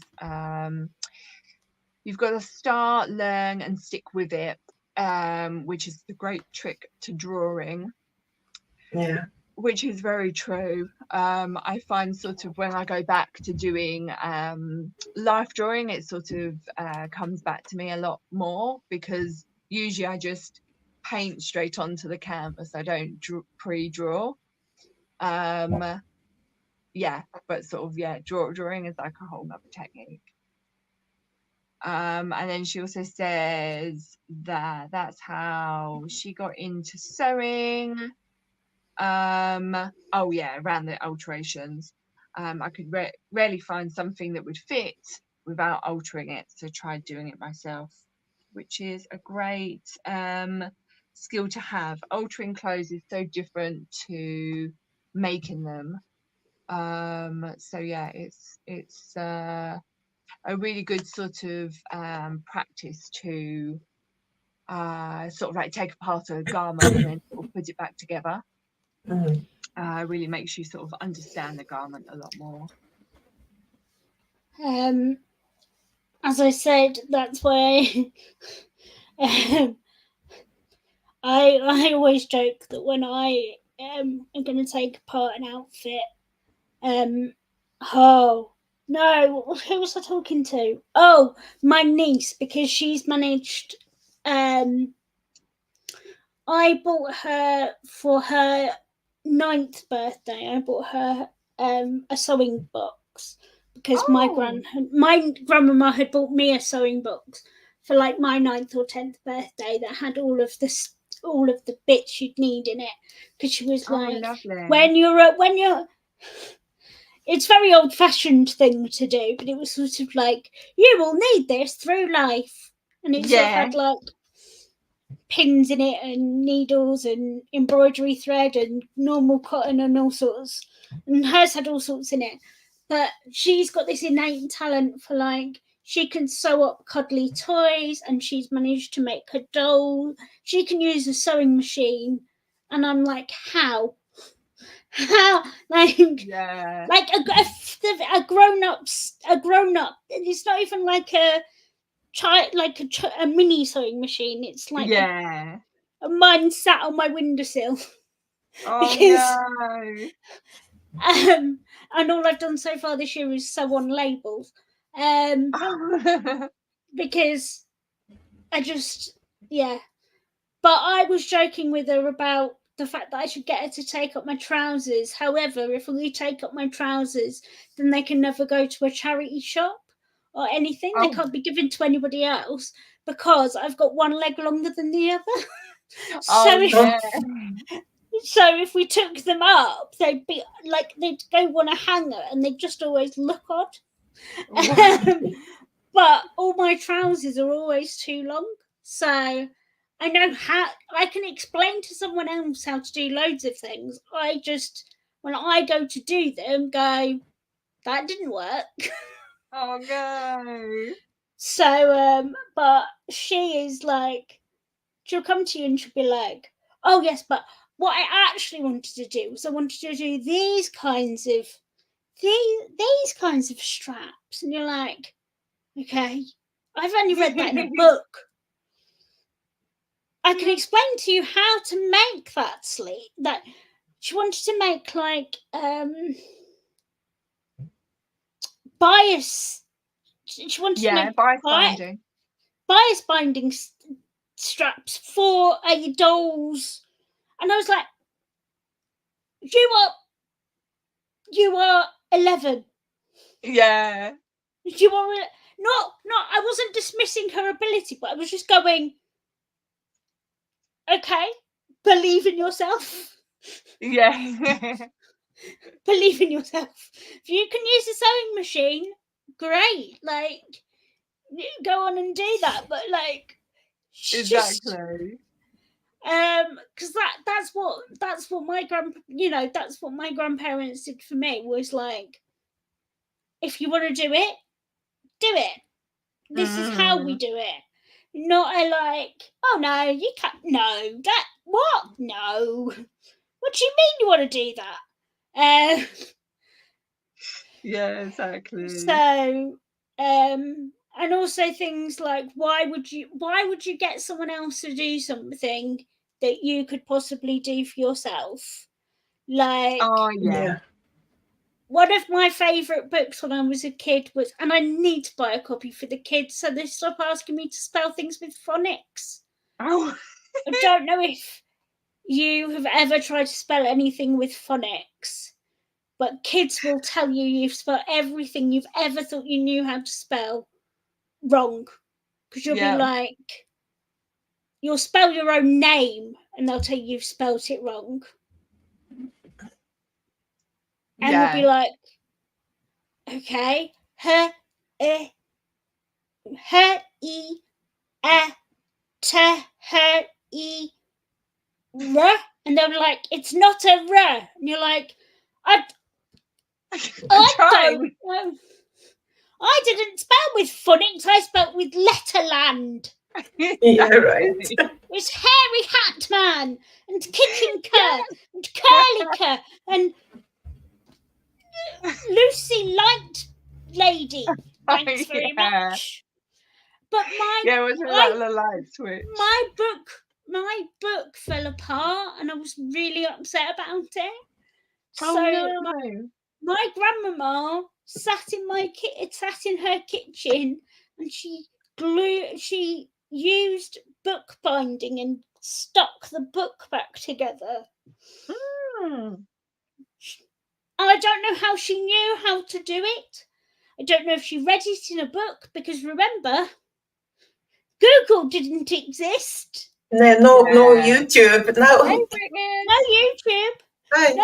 you've got to start, learn, and stick with it, which is the great trick to drawing. Yeah. Which is very true. I find sort of when I go back to doing life drawing, it sort of comes back to me a lot more, because usually I just paint straight onto the canvas. I don't pre-draw. But sort of drawing is like a whole nother technique. And then she also says that that's how she got into sewing. Oh yeah, around the alterations. I could rarely find something that would fit without altering it, so tried doing it myself, which is a great skill to have. Altering clothes is so different to making them. So yeah, it's a really good sort of practice to sort of like take apart a garment and then sort of put it back together. Really makes you sort of understand the garment a lot more. As I said, that's why I always joke that when I am going to take apart an outfit, oh no, who was I talking to? Oh, my niece, because she's managed. I bought her for her 9th birthday. I bought her a sewing box because my grandmama had bought me a sewing box for like my 9th or 10th birthday that had all of the bits you'd need in it, because she was like, when you're it's a very old-fashioned thing to do, but it was sort of like, you will need this through life, and it sort of had like pins in it and needles and embroidery thread and normal cotton and all sorts, and hers had all sorts in it. But she's got this innate talent for, like, she can sew up cuddly toys, and she's managed to make a doll. She can use a sewing machine, and I'm like, how like a grown up, it's not even like a child, like a mini sewing machine. It's like mine sat on my windowsill. No. And all I've done so far this year is sew on labels, because I just but I was joking with her about the fact that I should get her to take up my trousers. However, if we take up my trousers, then they can never go to a charity shop or anything. They can't be given to anybody else because I've got one leg longer than the other. So if we took them up, they'd be like, they'd go on a hanger and they'd just always look odd. But all my trousers are always too long. So I know how I can explain to someone else how to do loads of things. I just, when I go to do them, go, that didn't work. Oh no. So, but she is like, she'll come to you and she'll be like, oh yes, but what I actually wanted to do was I wanted to do these kinds of straps. And you're like, okay, I've only read that in a book. I can explain to you how to make that sleeve. That she wanted to make like bias. She wanted to make bias binding straps for a doll's, and I was like, you are 11. Yeah. You are not. I wasn't dismissing her ability, but I was just going, okay, believe in yourself. Yeah. Believe in yourself. If you can use a sewing machine, great. Like, go on and do that. But like, exactly. Because that's what my that's what my grandparents did for me, was like, if you want to do it, do it. This is how we do it. Not a like, oh no, you can't. No, that what? No. What do you mean you want to do that? Yeah, exactly. So, and also things like, why would you get someone else to do something that you could possibly do for yourself? Like, one of my favourite books when I was a kid was, and I need to buy a copy for the kids so they stop asking me to spell things with phonics. I don't know if you have ever tried to spell anything with phonics, but kids will tell you you've spelled everything you've ever thought you knew how to spell wrong, because you'll Yeah. be like, you'll spell your own name and they'll tell you you've spelt it wrong. And Yeah. you'll be like, okay, her, e, t, her, e, r. And they'll be like, it's not a r. And you're like, I Try. don't know. I didn't spell with phonics, I spelled with Letterland. Yeah, right. It's Hairy Hat Man and Kicking Cur and Curly Cur and Lucy Light Lady. Thanks very much. But Yeah, wasn't that the light switch? my book fell apart and I was really upset about it. Oh, So no. my grandmama sat in her kitchen and she used bookbinding and stuck the book back together. Mm. And I don't know how she knew how to do it. I don't know if she read it in a book, because remember, Google didn't exist. No YouTube. No. Hey, Brittany. No YouTube. Hi.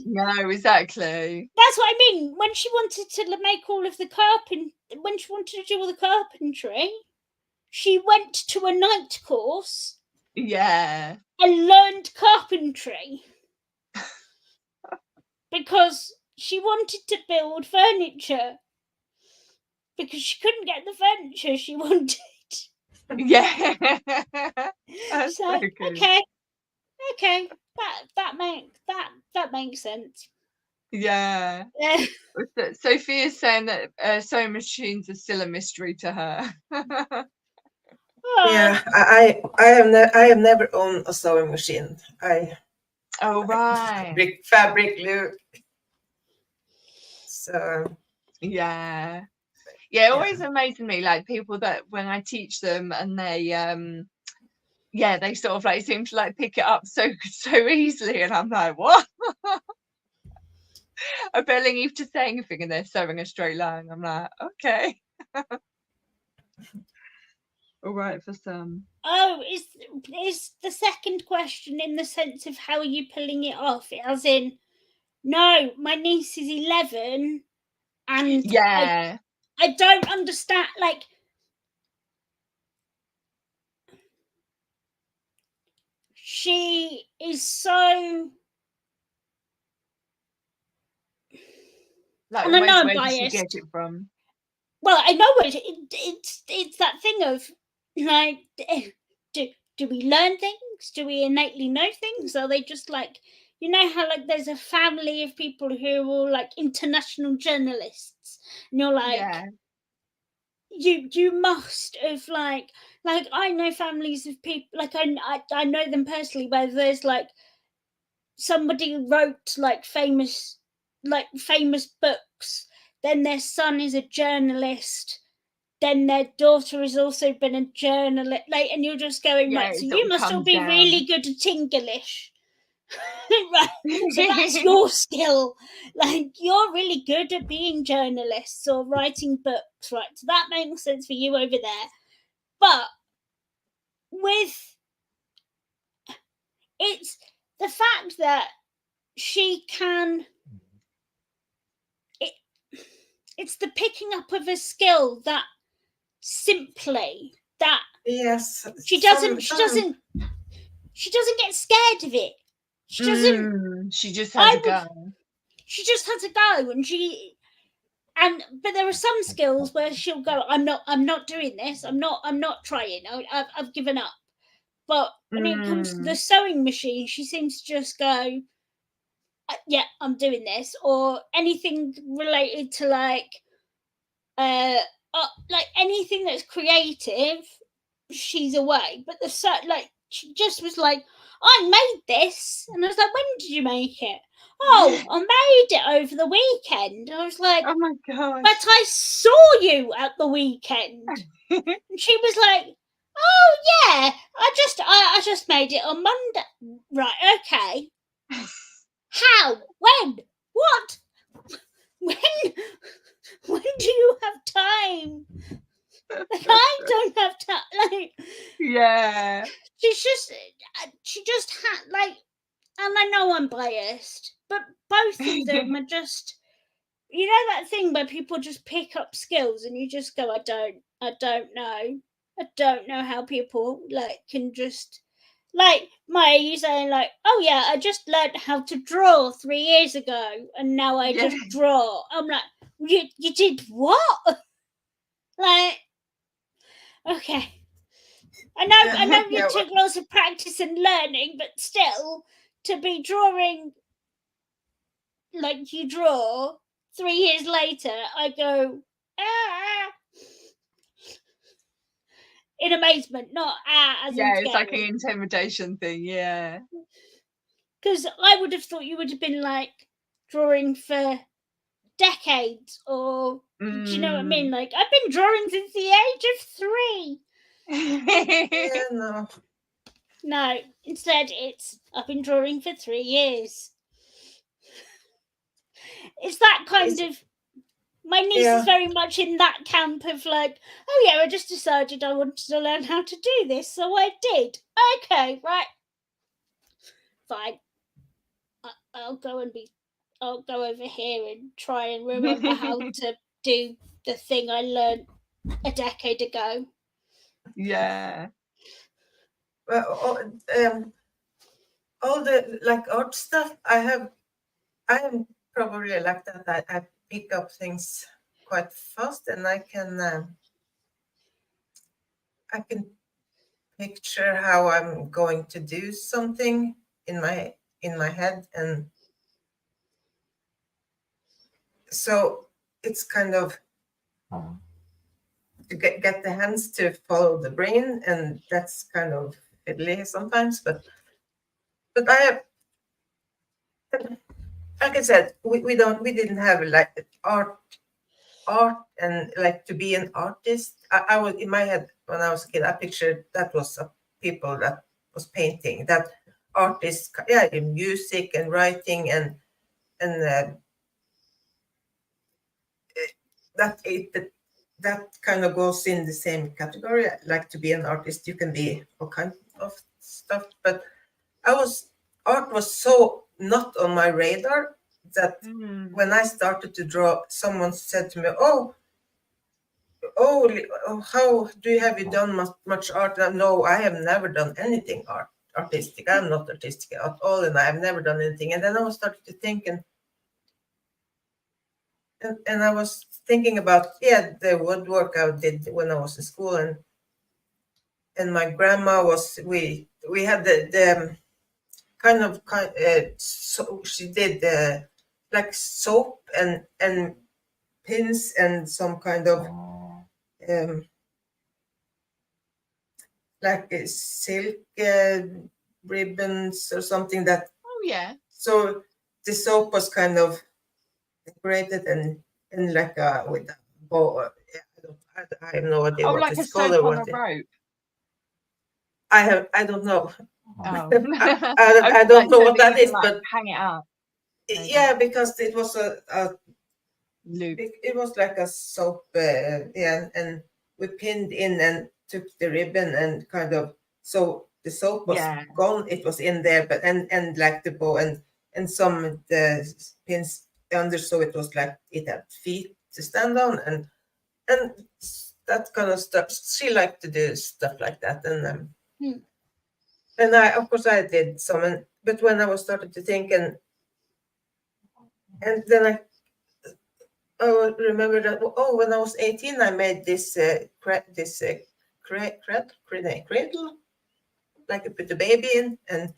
No, exactly. that's what I mean. When she wanted to make all of the when she wanted to do all the carpentry, she went to a night course. Yeah. And learned carpentry because she wanted to build furniture because she couldn't get the furniture she wanted. Yeah. That's so good. Okay, that makes sense. Yeah. Sophia's saying that sewing machines are still a mystery to her. Yeah, I have never owned a sewing machine. Oh, right. Fabric glue. So yeah, it always amazes me, like people that when I teach them and they they sort of like seem to like pick it up so easily, and I'm like, what? I barely need to say anything and they're sewing a straight line. I'm like, okay. All right for some. Oh, is the second question in the sense of how are you pulling it off? As in, no, my niece is 11 and yeah, I don't understand, like, she is so, like, and I know I'm where biased. did she get it from? Well, I know it's that thing of like, do we learn things? Do we innately know things? Are they just like, you know how like there's a family of people who are all like international journalists, and you're like, you must have like I know families of people, like I know them personally, where there's like somebody wrote like famous books, then their son is a journalist, then their daughter has also been a journalist, like, and you're just going, right, so you must all be really good at English. Right, so that's your skill, like you're really good at being journalists or writing books, right? So that makes sense for you over there. But it's the fact that she can, it's the picking up of a skill that simply, that yes, she doesn't get scared of it. She doesn't. She just has a go. She just has a go, but there are some skills where she'll go, I'm not doing this. I'm not trying. I've given up. But when it comes to the sewing machine, she seems to just go, yeah, I'm doing this. Or anything related to like anything that's creative, she's away. But she just was like, I made this, and I was like, when did you make it? Oh, I made it over the weekend. I was like, oh my god! But I saw you at the weekend. And she was like, oh yeah, I just made it on Monday. Right, okay. How? When? What? When do you have time Like, I don't have time. Like, Yeah. she just had like, and I know I'm biased, but both of them are just, you know, that thing where people just pick up skills and you just go, I don't know how people like can just, like, Maya, you saying like, oh yeah, I just learned how to draw 3 years ago and now I just draw. I'm like, you did what? Like, okay. I know Yeah, it took lots of practice and learning, but still, to be drawing like you draw 3 years later, I go, ah, in amazement, not as in It's like an scary. intimidation thing. Yeah. Because I would have thought you would have been like drawing for decades, or do you know what I mean? Like, I've been drawing since the age of 3. yeah, no. No, instead it's I've been drawing for 3 years. It's that kind of. My niece is very much in that camp of like, oh yeah, I just decided I wanted to learn how to do this, so I did. Okay, right, fine. I'll go over here and try and remember how to do the thing I learned a decade ago. Yeah. Well, all the like art stuff, I am probably like that. I pick up things quite fast, and I can picture how I'm going to do something in my head, and so it's kind of to get the hands to follow the brain, and that's kind of fiddly sometimes. But I have, like I said, we didn't have like art and like to be an artist. I was in my head when I was a kid. I pictured that was people that was painting, that artists, yeah, in music and writing and that kind of goes in the same category. Like to be an artist, you can be all kind of stuff. But art was so not on my radar that when I started to draw, someone said to me, "Oh, how have you done much art?" No, I have never done anything artistic. I'm not artistic at all, and I have never done anything. And then I started to think, and I was thinking about the woodwork I did when I was in school, and my grandma was we had the so she did like soap and pins and some kind of like silk ribbons or something that. Oh yeah. So the soap was kind of decorated and like with a bow. I have no idea what like a it's called soap or on what. a rope. I don't know. Oh. I don't know what that is, like, but hang it up. Maybe. Yeah, because it was a Loop. it was like a soap, and we pinned in and took the ribbon and kind of, so the soap was gone, it was in there, but and like the bow and some the pins under, so it was like it had feet to stand on and that kind of stuff. She liked to do stuff like that, and I, of course, I did some, but when I was started to think and then I remember that, when I was 18, I made this cradle, like I put the baby in, and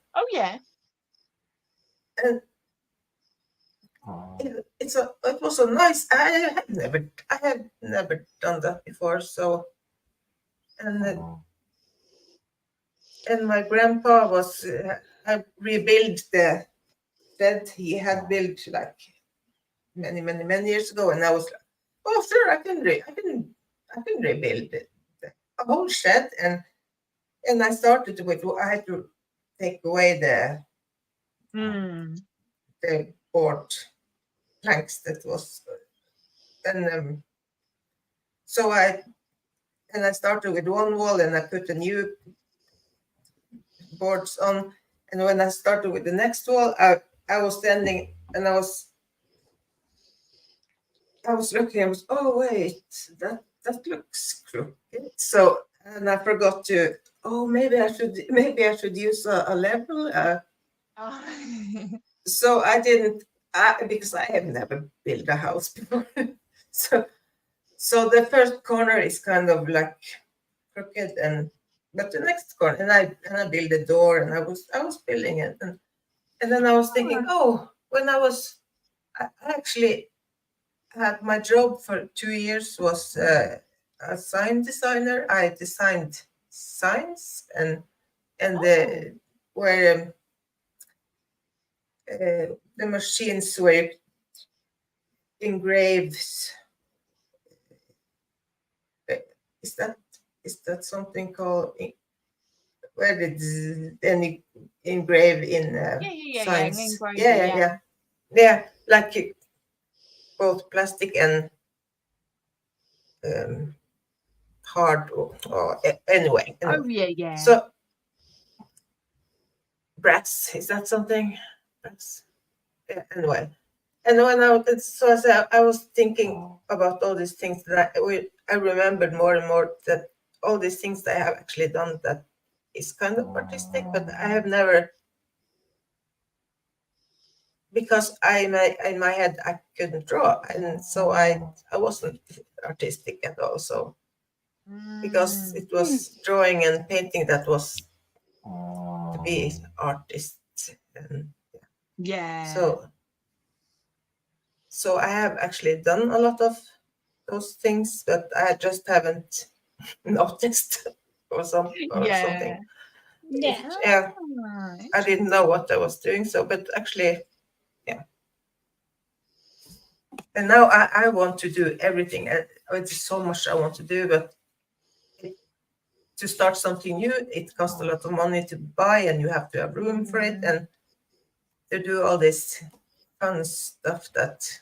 and it was so nice. I had never done that before. So and my grandpa was I rebuilt the bed he had built like many years ago, and I was like, oh sure, I can rebuild it, a whole shed, and I started with, I had to take away the board planks that was, and so I and I started with one wall, and I put the new boards on. And when I started with the next wall, I was standing, and I was looking. I was, oh wait, that looks crooked. So, and I forgot to. Oh, maybe I should use a level. Oh. So I didn't, because I have never built a house before. so the first corner is kind of like crooked, but the next corner, and I built a door, and I was building it, and then I was thinking, when I actually had my job for 2 years was a sign designer. I designed signs and where the machines where engraves. Is that something called where then engrave in signs? Yeah, like both plastic and hard or anyway. Oh yeah. So brass, is that something? Brass. Yeah, anyway. And when I was thinking about all these things that I remembered more and more that all these things that I have actually done that is kind of artistic, but I have never, because in my head I couldn't draw, and so I wasn't artistic at all. So because it was drawing and painting that was to be artist, and so I have actually done a lot of those things, but I just haven't noticed or something. Yeah. I didn't know what I was doing. So, but actually, yeah. And now I want to do everything. There's so much I want to do, but to start something new, it costs a lot of money to buy, and you have to have room for it, and to do all this fun stuff that.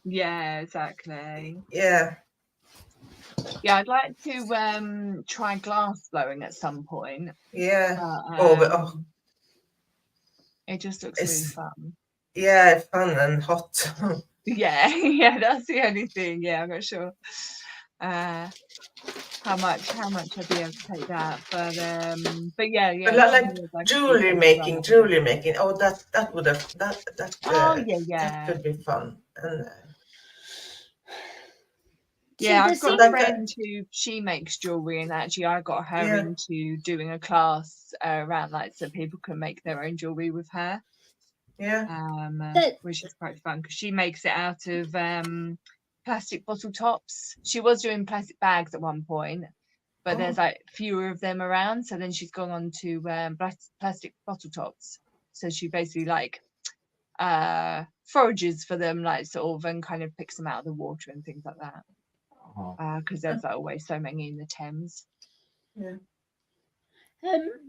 Yeah, exactly. Yeah. Yeah, I'd like to try glass blowing at some point. Yeah. But, it just looks really fun. Yeah, fun and hot. Yeah, that's the only thing. Yeah, I'm not sure how much I'd be able to take that, but yeah. But like jewelry making. Oh, that would have that could be fun. And yeah, I've got a friend who she makes jewelry, and actually I got her into doing a class around so people can make their own jewelry with her. Yeah. Which is quite fun because she makes it out of plastic bottle tops. She was doing plastic bags at one point, but there's fewer of them around. So then she's gone on to plastic bottle tops. So she basically forages for them, and kind of picks them out of the water and things like that. Because there's always so many in the Thames. Yeah.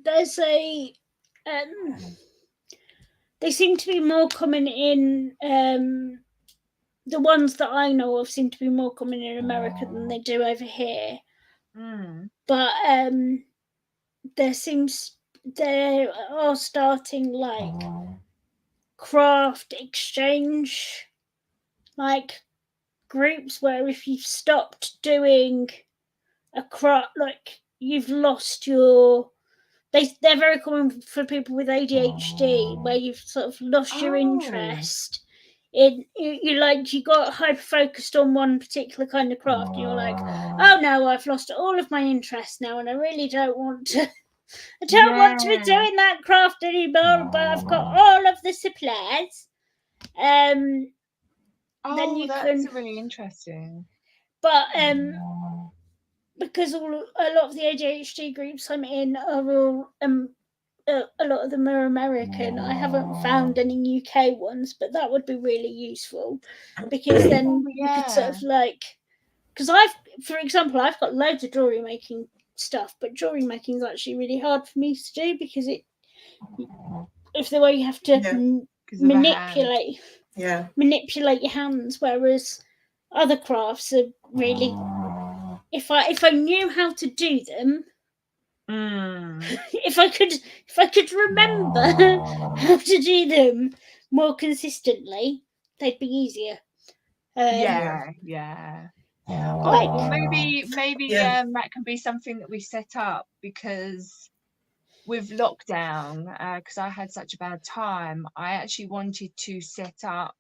There's they seem to be more common in the ones that I know of seem to be more common in America than they do over here. But they are starting craft exchange groups where if you've stopped doing a craft, you've lost your. They're very common for people with ADHD, where you've sort of lost your interest in you got hyper focused on one particular kind of craft, and you're like, oh no, I've lost all of my interest now, and I really don't want to. I don't want to be doing that craft anymore, but I've got all of the supplies. Then that's really interesting. But because a lot of the ADHD groups I'm in are all a lot of them are American. I haven't found any UK ones, but that would be really useful because then you could sort of because for example, I've got loads of jewelry making stuff, but jewelry making is actually really hard for me to do because if the way you have to manipulate your hands, whereas other crafts are really if I knew how to do them, if I could remember how to do them more consistently, they'd be easier. Yeah. Like, Well, maybe Yeah. that can be something that we set up, because with lockdown, because I had such a bad time, I actually wanted to set up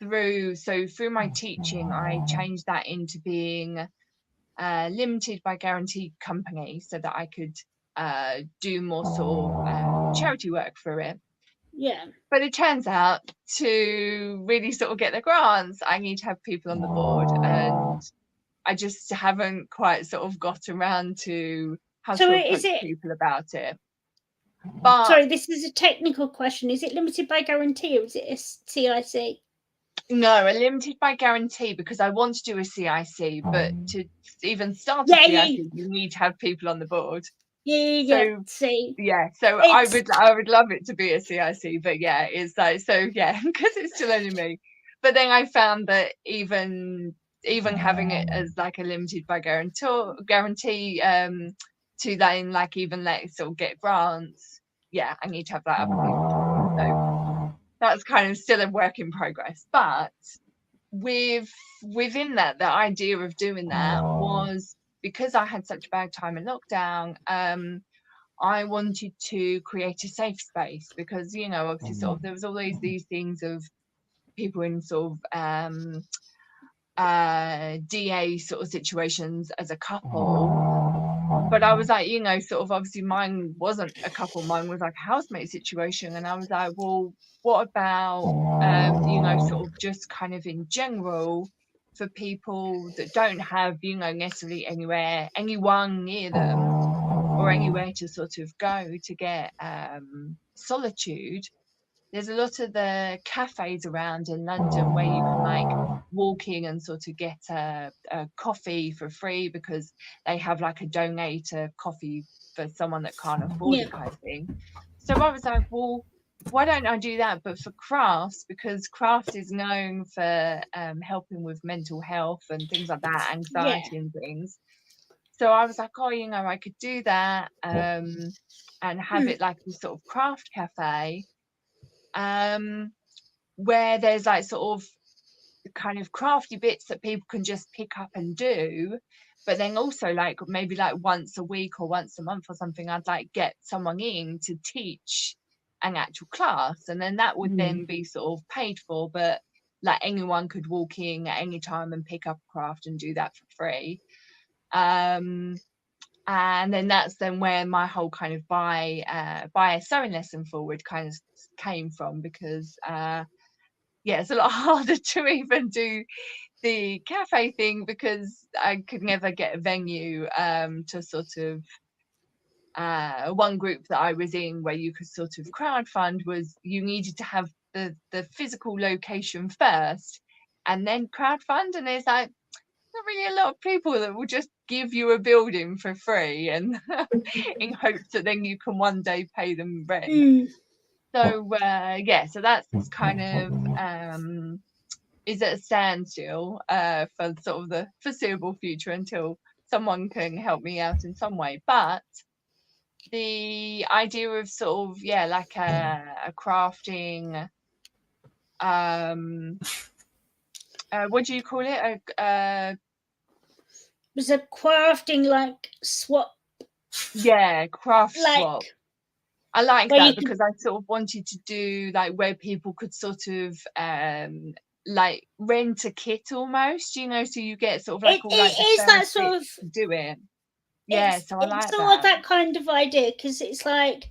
through my teaching, I changed that into being limited by guarantee company, so that I could do more sort of charity work for it. yeah. But it turns out, to really sort of get the grants, I need to have people on the board, and I just haven't quite sort of got around to how So to is approach it? people about it. But Sorry, this is a technical question. Is it limited by guarantee or is it a CIC? no, a limited by guarantee, because I want to do a CIC, but to even start a Yeah, CIC, you need to have people on the board. yeah. So See, so I would love it to be a CIC, but yeah, it's like, so yeah, because it's still only me. But then I found that even having it as like a limited by guarantee to then like even let sort of get grants, yeah, I need to have that other people. So that's kind of still a work in progress. But within that, the idea of doing that was because I had such a bad time in lockdown. I wanted to create a safe space, because, you know, obviously sort of there was always these things of people in sort of DA sort of situations as a couple. But I was like, you know, sort of obviously mine wasn't a couple, mine was like a housemate situation. And I was like, well, what about, you know, sort of just kind of in general for people that don't have, you know, necessarily anyone near them or anywhere to sort of go to get solitude. There's a lot of the cafes around in London where you can like walk in and sort of get a coffee for free, because they have like a donate a coffee for someone that can't afford it kind of thing. So I was like, well, why don't I do that, but for crafts, because craft is known for helping with mental health and things like that, anxiety and things. So I was like, oh, you know, I could do that and have it like this sort of craft cafe, where there's like sort of kind of crafty bits that people can just pick up and do. But then also like maybe like once a week or once a month or something, I'd like get someone in to teach an actual class, and then that would then be sort of paid for, but like anyone could walk in at any time and pick up a craft and do that for free. And then that's then where my whole kind of buy a sewing lesson forward kind of came from, because it's a lot harder to even do the cafe thing, because I could never get a venue to sort of one group that I was in where you could sort of crowdfund was you needed to have the physical location first and then crowdfund, and there's like not really a lot of people that will just give you a building for free and in hopes that then you can one day pay them rent. So so that's kind of is at a standstill for sort of the foreseeable future until someone can help me out in some way. But the idea of sort of like a crafting what do you call it, was a crafting like swap, craft like, swap. I like where that you could- because I sort of wanted to do like where people could sort of like rent a kit almost, you know, so you get sort of like all like it the is that first sort of bits to do it. So I it's like sort of that kind of idea, because it's like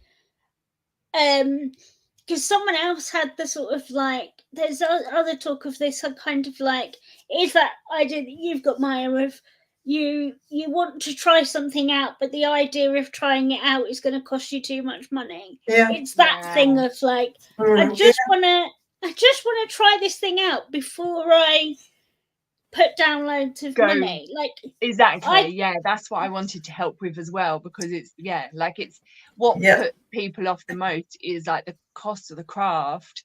because someone else had the sort of like, there's other talk of this kind of like, is that idea that you've got, Maya, of you want to try something out, but the idea of trying it out is going to cost you too much money. It's that thing of like, I just want to try this thing out before I put down loads of money. Like, exactly, that's what I wanted to help with as well, because it's like it's what put people off the most is like the cost of the craft,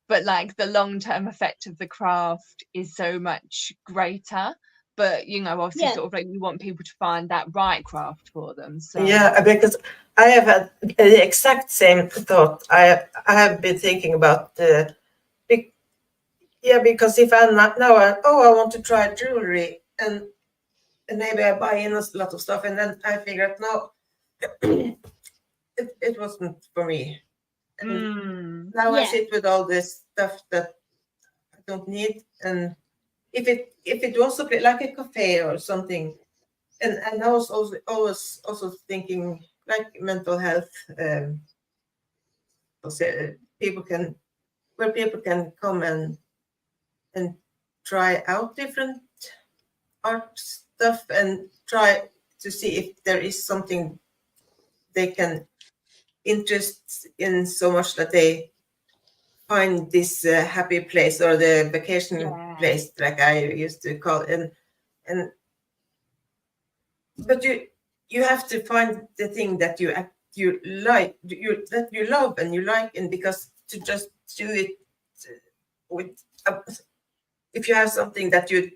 but like the long-term effect of the craft is so much greater. but you know, obviously Yeah. sort of like you want people to find that right craft for them. So Yeah, because I have had the exact same thought. I have been thinking about because if I'm not now, I want to try jewelry, and maybe I buy in a lot of stuff, and then I figure out no, it wasn't for me. And now I Yeah. sit with all this stuff that I don't need, and if it was like a cafe or something, and I was always also thinking like mental health, people can come and try out different art stuff and try to see if there is something they can interest in so much that they find this happy place or the vacation Yeah. place, like I used to call it. And but you have to find the thing that you like, that you love and you like, and because to just do it with if you have something that you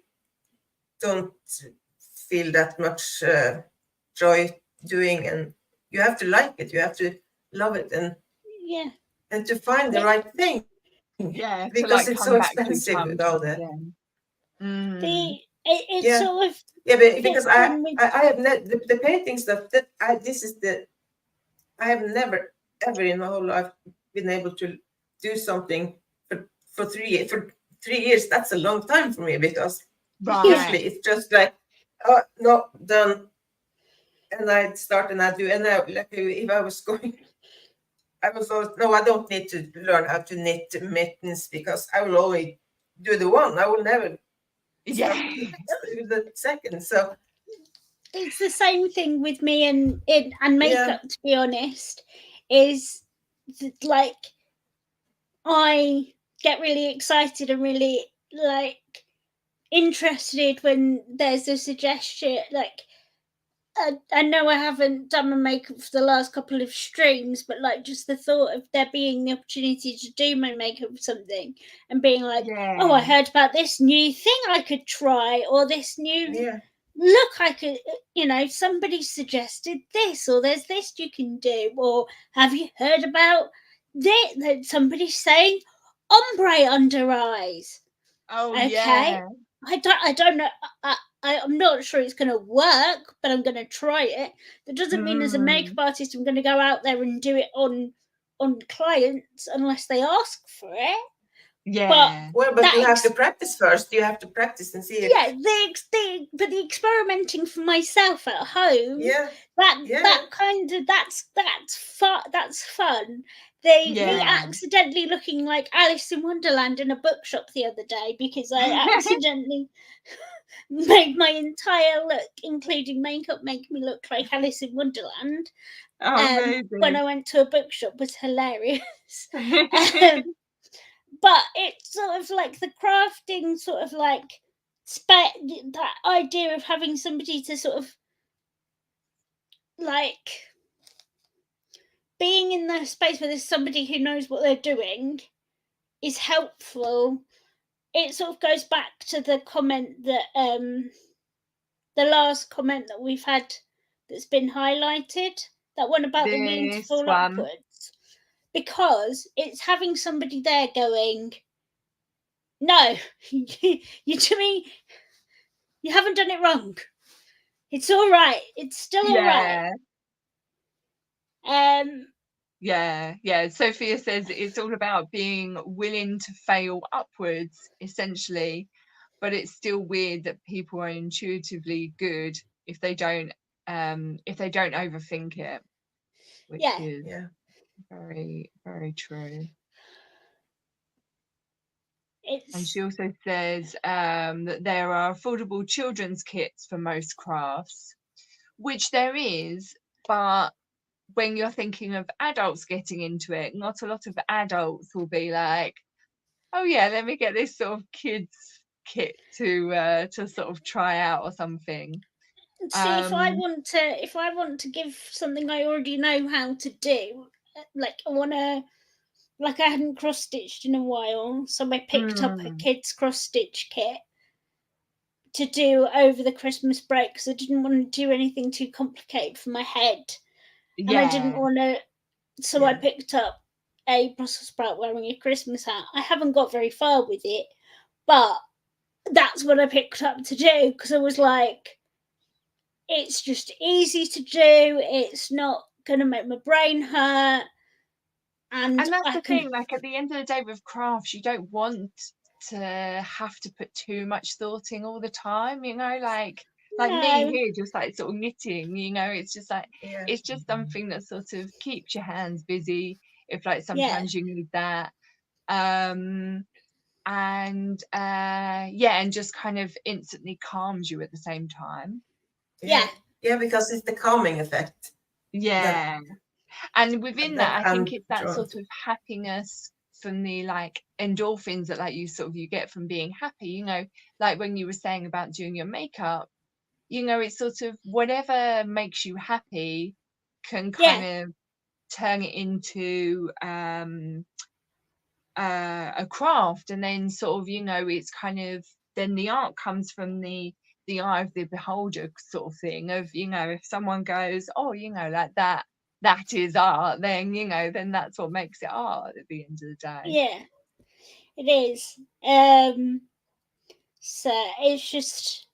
don't feel that much joy doing, and you have to like it, you have to love it, Yeah. and to find the right thing, yeah, to because like it's come so back to expensive time with and all time the again. It's Yeah. sort of but because I in with have the painting stuff that I have never ever in my whole life been able to do something for 3 years. That's a long time for me, because Right. usually it's just like, oh no, done, and I start and I do, and I, like if I was going, I was always, no, I don't need to learn how to knit mittens, because I will only do the one. I will never start Yeah. the second. So it's the same thing with me and makeup, to be honest, is like I get really excited and really like interested when there's a suggestion. Like I know I haven't done my makeup for the last couple of streams, but like just the thought of there being the opportunity to do my makeup for something and being like, Yeah. oh, I heard about this new thing I could try, or this new yeah, look I could, somebody suggested this, or there's this you can do, or have you heard about this, that somebody's saying ombre under eyes? Oh Okay, yeah. I don't know. I'm not sure it's going to work, but I'm going to try it. That doesn't mean as a makeup artist I'm going to go out there and do it on clients unless they ask for it. Yeah. well, but you have to practice first. You have to practice and see if, Yeah, but the experimenting for myself at home, yeah, that kind of that's fun. That's fun. Me Yeah. accidentally looking like Alice in Wonderland in a bookshop the other day because I accidentally made my entire look, including makeup, make me look like Alice in Wonderland. Amazing. When I went to a bookshop, was hilarious. But it's sort of like the crafting, sort of like that idea of having somebody to sort of like being in the space where there's somebody who knows what they're doing is helpful. It sort of goes back to the comment that the last comment that we've had that's been highlighted, that one about the willing to This fall one. upwards, because it's having somebody there going, no, you to me, you haven't done it wrong. It's all right. It's still all right. Yeah. Sophia says it's all about being willing to fail upwards, essentially, but it's still weird that people are intuitively good if they don't overthink it, which is very, very true. And she also says that there are affordable children's kits for most crafts, which there is, but when you're thinking of adults getting into it, not a lot of adults will be like, oh yeah, let me get this sort of kids kit to sort of try out or something. See, if I want to give something I already know how to do, like I hadn't cross stitched in a while, so I picked up a kids cross stitch kit to do over the Christmas break because I didn't want to do anything too complicated for my head. And I didn't Yeah. want to, so I Yeah. picked up a Brussels sprout wearing a Christmas hat. I haven't got very far with it, but that's what I picked up to do because I was like, it's just easy to do. It's not going to make my brain hurt. And that's I the can, thing, like at the end of the day with crafts, you don't want to have to put too much thought in all the time, you know, like me no, here, just like sort of knitting, you know, it's just like, Yeah. it's just something that sort of keeps your hands busy if like yeah, sometimes you need that. And and just kind of instantly calms you at the same time. yeah, Yeah, because it's the calming effect. Yeah. And within that, I think I'm it's that drawn sort to. of happiness from the like endorphins that like you get from being happy, you know, like when you were saying about doing your makeup, you know, it's sort of whatever makes you happy can kind yeah, of turn it into a craft, and then sort of, you know, it's kind of, then the art comes from the eye of the beholder sort of thing of, you know, if someone goes, oh, you know, like that is art, then, you know, then that's what makes it art at the end of the day. yeah, it is. So it's just,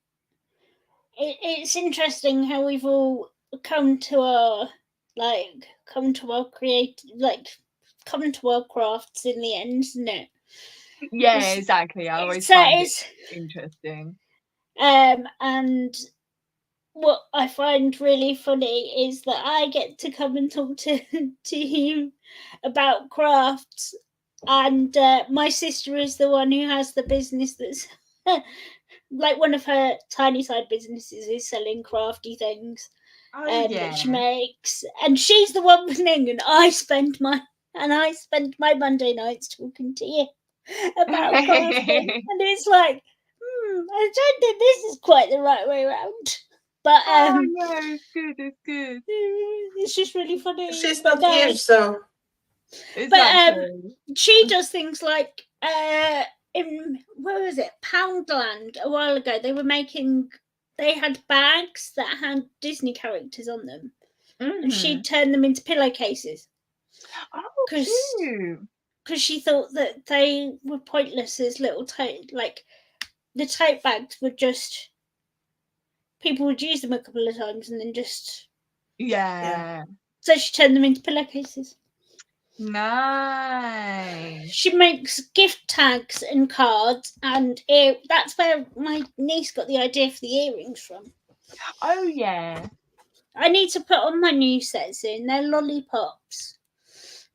it's interesting how we've all come to our come to our crafts in the end, isn't it? Yeah, exactly. I always So find it it's interesting. and what I find really funny is that I get to come and talk to you about crafts, and my sister is the one who has the business that's like one of her tiny side businesses is selling crafty things Oh that she yeah. makes, and she's the one winning, and I spend my Monday nights talking to you about crafting, and it's like, I don't think this is quite the right way around. But Oh no, it's good, it's good. it's just really funny. She's But not here, so Exactly. she does things like in where was it, Poundland a while ago. They had bags that had Disney characters on them, and she'd turn them into pillowcases Oh, cute. because she thought that they were pointless as little like the tote bags were just, people would use them a couple of times and then just, Yeah. so she turned them into pillowcases. Nice. She makes gift tags and cards, and that's where my niece got the idea for the earrings from. Oh yeah. I need to put on my new set soon. They're lollipops,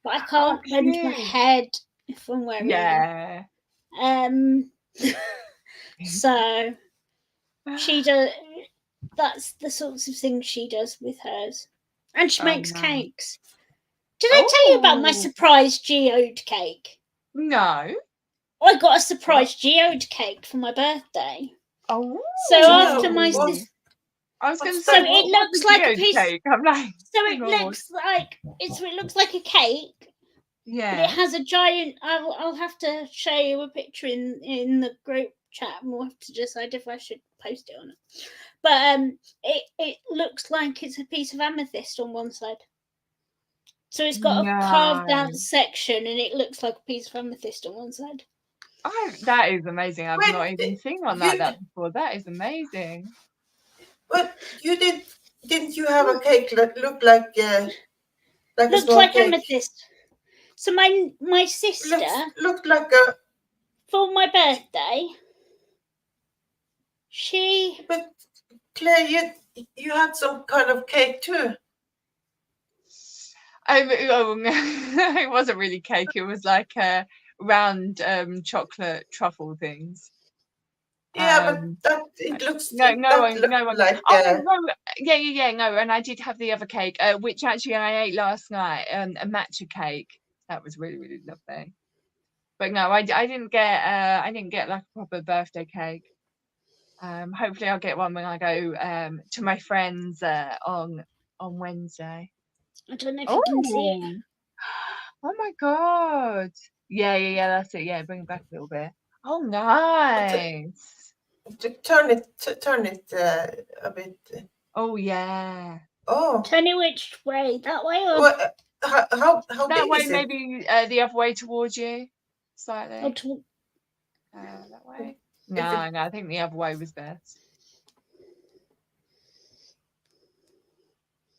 but I can't bend my cute. head if I'm wearing Yeah. them. So she does. That's the sorts of things she does with hers, and she Oh, makes nice. cakes. Did I tell you about my Oh. surprise geode cake? No. I got a surprise geode cake for my birthday. Oh. So No, after my what? sister, I was going to So say, it what's looks a like a geode piece- cake? I'm like, so it Lord. looks like it looks like a cake, but it Yeah. has a giant. I'll have to show you a picture in the group chat, and we'll have to decide if I should post it or not. But it looks like it's a piece of amethyst on one side. So it's got a carved out Nice. section, and it looks like a piece of amethyst on one side. Oh, that is amazing. I've Wait, not even seen one like that before. That is amazing. but you didn't you have a cake that looked like a Looks small like cake? amethyst. So my sister, Looked like a. for my birthday, she But Claire, you had some kind of cake too. It wasn't really cake. It was like round chocolate truffle things. Yeah, but it looks no one. like. Oh no, yeah, no. And I did have the other cake, which actually I ate last night, a matcha cake. That was really, really lovely. But no, I didn't get like a proper birthday cake. Hopefully I'll get one when I go to my friends on Wednesday. I don't know if you can see it. Oh my god. Yeah, that's it. Yeah, bring it back a little bit. Oh, nice. turn it a bit. Oh yeah. Oh, Turn it which way? That way or, well, how That big way, is it? maybe the other way towards you, or slightly. to, That way. If No, no, I think the other way was best.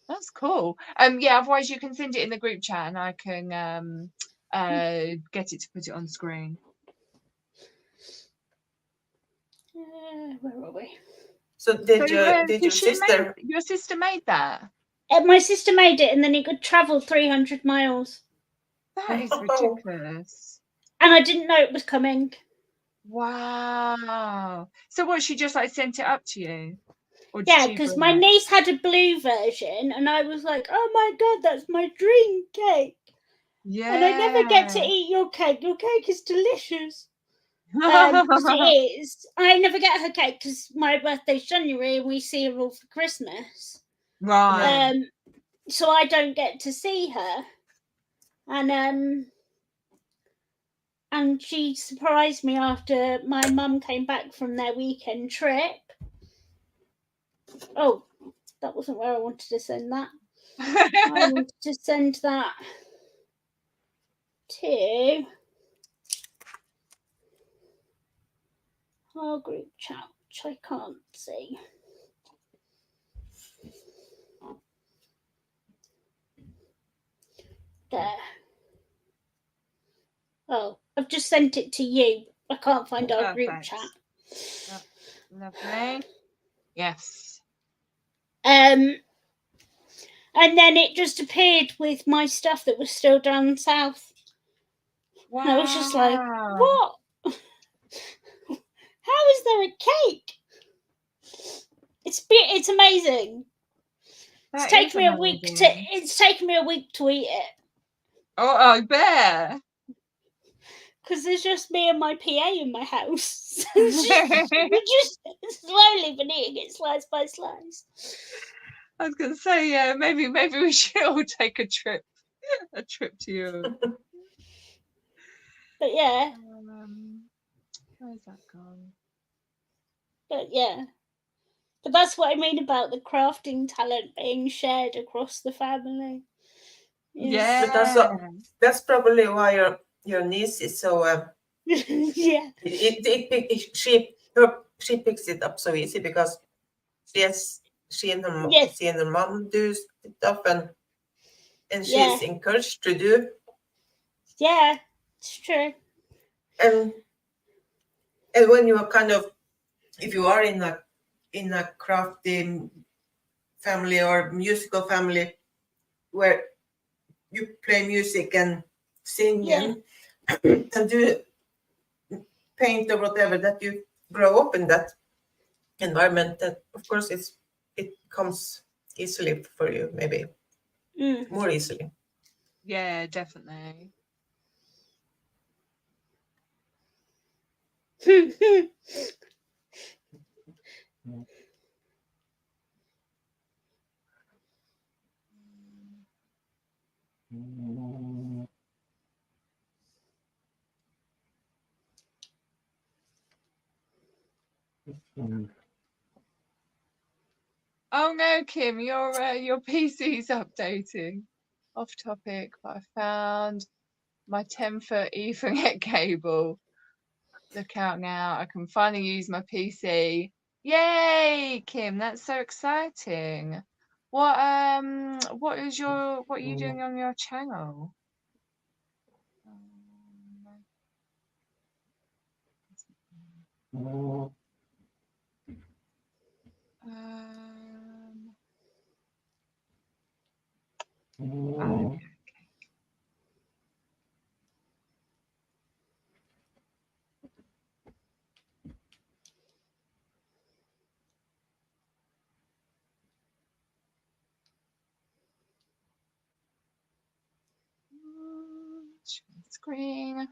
That's cool. Yeah. Otherwise, you can send it in the group chat, and I can get it to put it on screen. where are we? So did So, your sister? your sister made that? My sister made it, and then it could travel 300 miles, That is Wow. ridiculous. and I didn't know it was coming. Wow. So what? She just like sent it up to you, or did Yeah, she because bring my it? niece had a blue version, and I was like, "Oh my god, that's my dream cake!" Yeah. And I never get to eat your cake. Your cake is delicious. Because it is. I never get her cake because my birthday's January, and we see her all for Christmas. Right. So I don't get to see her, and she surprised me after my mum came back from their weekend trip. Oh, that wasn't where I wanted to send that. I wanted to send that to our group chat, which I can't see. There. Oh, I've just sent it to you. I can't find our group Perfect. chat. Lovely. Yes. And then it just appeared with my stuff that was still down south. Wow. And I was just like, what? How is there a cake? It's amazing. That It's taken is me a week to amazing. it's taken me a week to eat it. Oh, I bet. Because there's just me and my PA in my house. We're just slowly been eating it slice by slice. I was gonna say, yeah, maybe we should all take a trip to you. But yeah, where's that gone? but yeah. But that's what I mean about the crafting talent being shared across the family. Yeah. But also, that's probably why your niece is so. Yeah. She picks it up so easy because she and her mom do stuff and she's encouraged to do. Yeah, it's true. And when you are kind of, if you are in a crafty family or musical family where you play music and sing and do paint or whatever, that you grow up in that environment, that of course it comes easily for you, maybe more easily. Yeah, definitely. Oh no, Kim, your PC's updating. Off topic, but I found my 10-foot Ethernet cable. Look out now, I can finally use my PC. Yay, Kim, that's so exciting. What are you doing on your channel? Okay. Screen.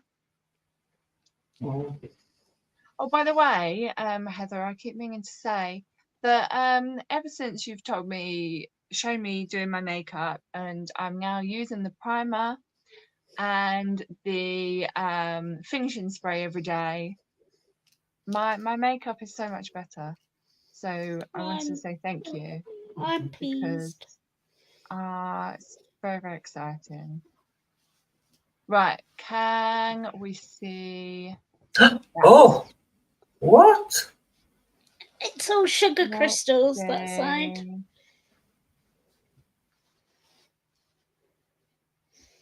Oh, by the way, Heather, I keep meaning to say that ever since you've shown me doing my makeup, and I'm now using the primer and the finishing spray every day, my makeup is so much better. So I wanted to say thank you I'm because pleased. it's very, very exciting. Right, can we see Oh, what? It's all sugar Let's crystals that side. see.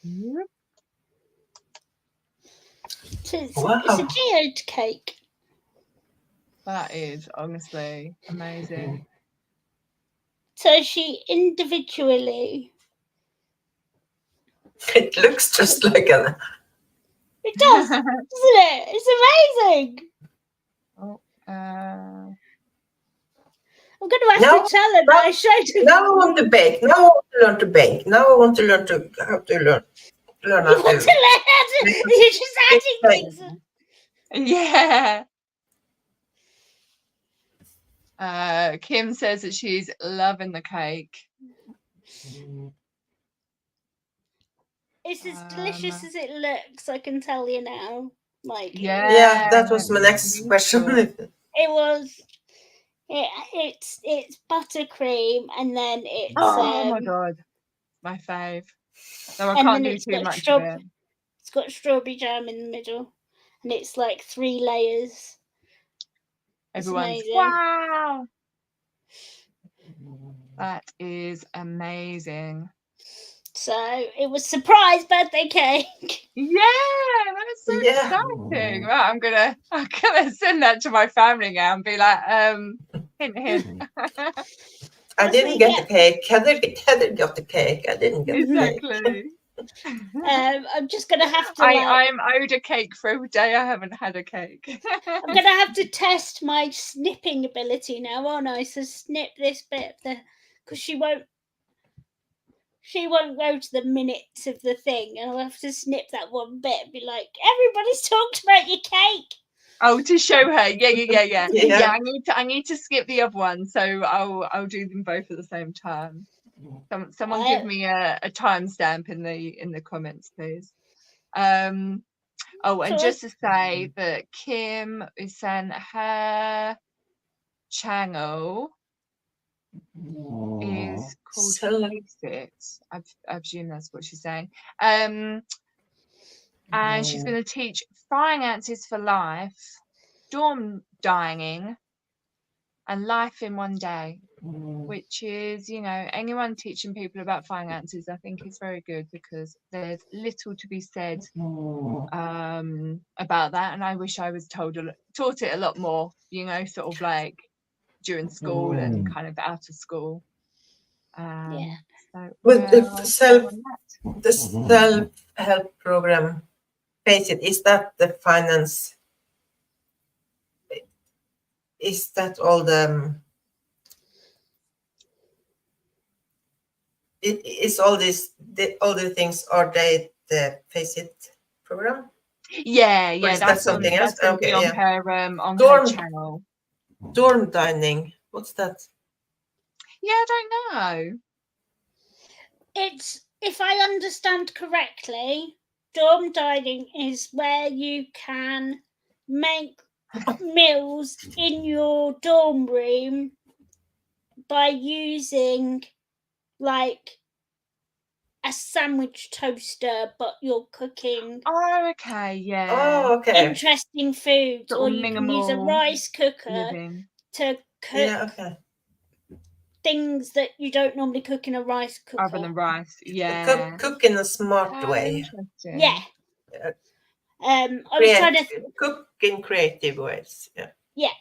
Yep. It's Wow. a geode cake. That is honestly amazing. So she individually. It looks just like an. It does, doesn't it? It's amazing. Oh, I'm going to have No, to tell her that I showed her. Now I want to bake. Now I want to learn to bake. Now I want to learn how to learn You how want to to. learn how to. You're just adding things. yeah. Kim says that she's loving the cake. It's as delicious as it looks. I can tell you now. Like Yeah, that was my next question. it was. It's buttercream and then it's Oh my god, my fave. No, I and can't then do it's too got much of it. It's got strawberry jam in the middle, and it's like 3 layers. It's Everyone's amazing. wow. That is amazing. So it was surprise birthday cake. Yeah, that's so exciting. Right, I'm gonna send that to my family now and be like, hint, hint. I didn't get the cake. Heather got the cake. I didn't get the cake. Exactly. I'm just gonna have to. I'm owed a cake for every day I haven't had a cake. I'm gonna have to test my snipping ability now, aren't I? So snip this bit because she won't go to the minutes of the thing, and I'll have to snip that one bit and be like, everybody's talked about your cake. Oh, to show her. Yeah. Yeah, I need to skip the other one, so I'll do them both at the same time. Someone give me a timestamp in the comments, please. Oh, and just to say that Kim is saying her channel is called It. I presume that's what she's saying. And she's going to teach finances for life, dorm dining, and life in one day, which is, anyone teaching people about finances, I think is very good because there's little to be said about that. And I wish I was taught it a lot more, sort of like during school and kind of out of school. So With the self-help program, Face It, is that the finance? Is that all the? Is all this all the things? Are they the Face It program? Yeah, that's something else. That's gonna Okay, be on her her channel. Dorm dining. What's that? Yeah, I don't know. It's, if I understand correctly, dorm dining is where you can make meals in your dorm room by using like a sandwich toaster, but you're cooking interesting foods, sort or of you can use a rice cooker to cook things that you don't normally cook in a rice cooker. Other than rice, Cook in a smart way. Yeah. I was trying to cook in creative ways. Yeah.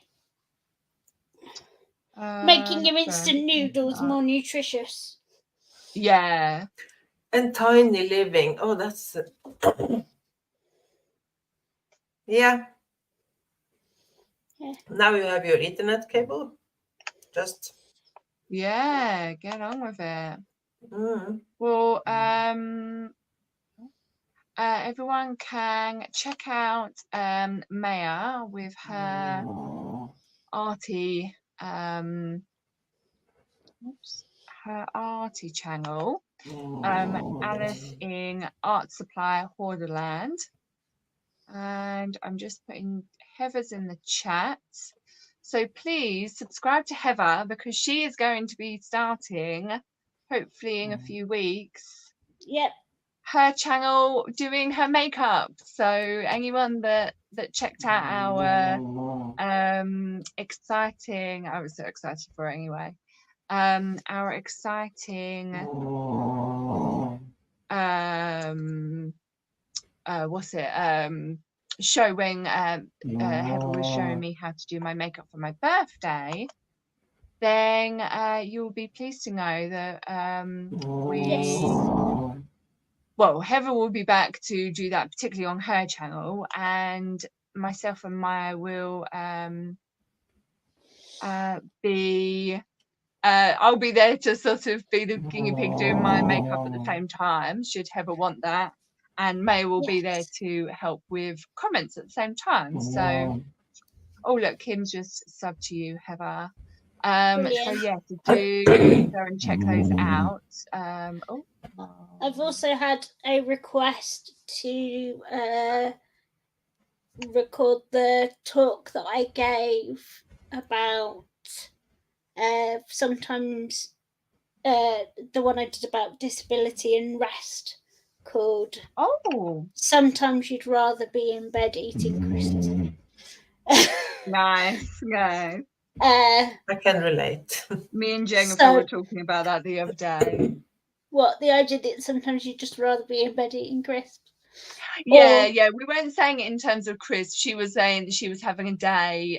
Making your instant noodles more nutritious. Yeah. And tiny living. Oh, that's yeah. Now you have your Ethernet cable. Just get on with it. Well, everyone can check out Maya with her arty her arty channel. Alice in Art Supply Hoarderland. And I'm just putting Heather's in the chat. So please subscribe to Heather because she is going to be starting, hopefully in a few weeks, Yep. her channel doing her makeup. So anyone that checked out our exciting, I was so excited for it anyway, our exciting what's it show when Heather was showing me how to do my makeup for my birthday, then you'll be pleased to know that Heather will be back to do that, particularly on her channel, and myself and Maya will be I'll be there to sort of be the guinea pig doing my makeup at the same time, should Heather want that. And May will be there to help with comments at the same time. So, oh look, Kim's just subbed to you, Heather. So yeah, to do go and check those out. I've also had a request to record the talk that I gave about sometimes the one I did about disability and rest, called Sometimes You'd Rather Be in Bed Eating crisps. Nice. I can relate. Me and Jennifer were talking about that the other day. What, the idea that sometimes you'd just rather be in bed eating crisps? Yeah, we weren't saying it in terms of crisps. She was saying that she was having a day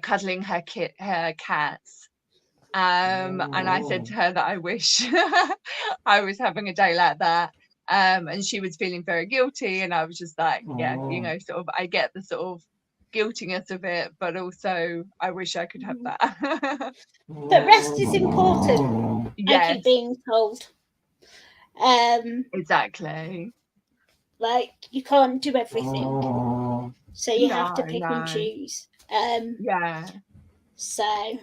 cuddling her cats. And I said to her that I wish I was having a day like that. And she was feeling very guilty, and I was just like, yeah, you know, sort of, I get the sort of guiltiness of it, but also I wish I could have that. But rest is important. Yes. I keep being told. Exactly. Like, you can't do everything, so you have to pick and choose. Yeah. So,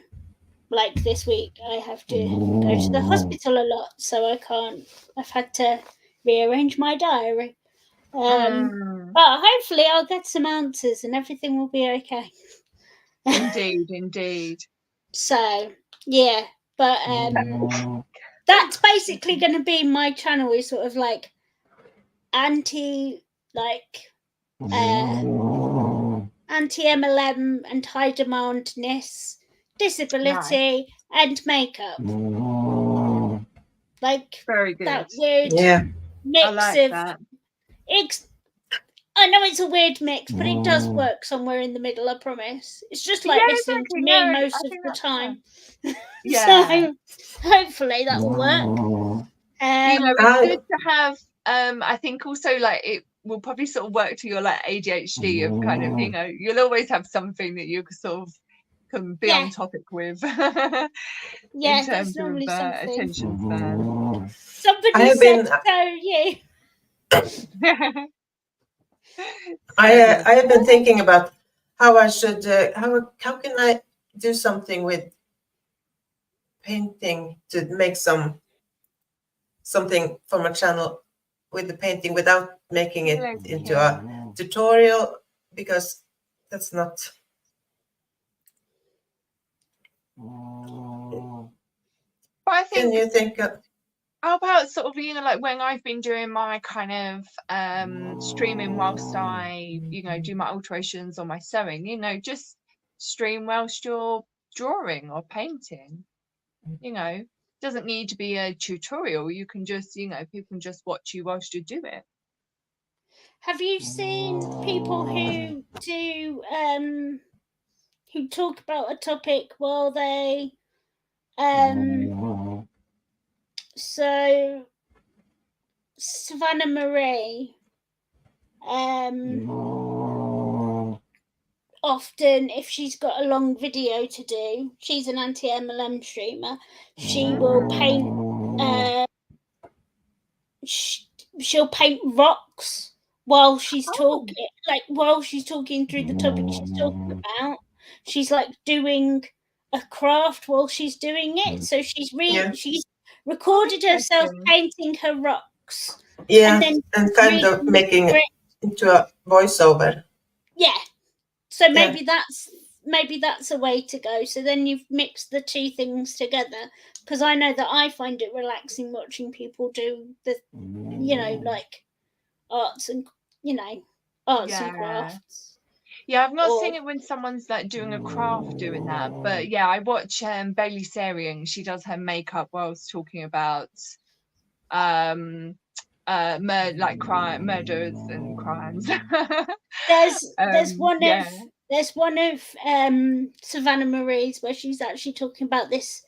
like this week, I have to go to the hospital a lot, so I can't. I've had to rearrange my diary. But hopefully, I'll get some answers, and everything will be okay. Indeed. So yeah, but that's basically going to be my channel. Is sort of like anti-MLM and high demandness, disability, and makeup. Like, very good. That weird mix I like of that. I know it's a weird mix, but it does work somewhere in the middle, I promise. It's just like listening to me most of the time. Yeah. So hopefully that will work. You know, it's good to have I think also, like, it will probably sort of work to your like ADHD of kind of, you know, you'll always have something that you sort of can be on topic with. In terms of attention span. Somebody said so, you. I have been thinking about how I should how can I do something with painting to make something for my channel with the painting without making it into a tutorial, because that's not. But I think, can you think of, how about sort of, you know, like when I've been doing my kind of streaming whilst I, you know, do my alterations or my sewing, you know, just stream whilst you're drawing or painting, you know, doesn't need to be a tutorial. You can just, you know, people can just watch you whilst you do it. Have you seen people who do who talk about a topic while they so Savannah Marie often, if she's got a long video to do, she's an anti-MLM streamer, she will paint she'll paint rocks while she's talking, like while she's talking through the topic she's talking about. She's like doing a craft while she's doing it. So she's she's recorded herself painting her rocks. and kind of making into a voiceover. Yeah. So maybe that's a way to go. So then you've mixed the two things together. Because I know that I find it relaxing watching people do the, like arts and and Yeah. crafts. Yeah, I've not Or- seen it when someone's like doing a craft doing that, but yeah, I watch Bailey Sarian. She does her makeup whilst talking about murders and crimes. There's one yeah. of Savannah Marie's where she's actually talking about this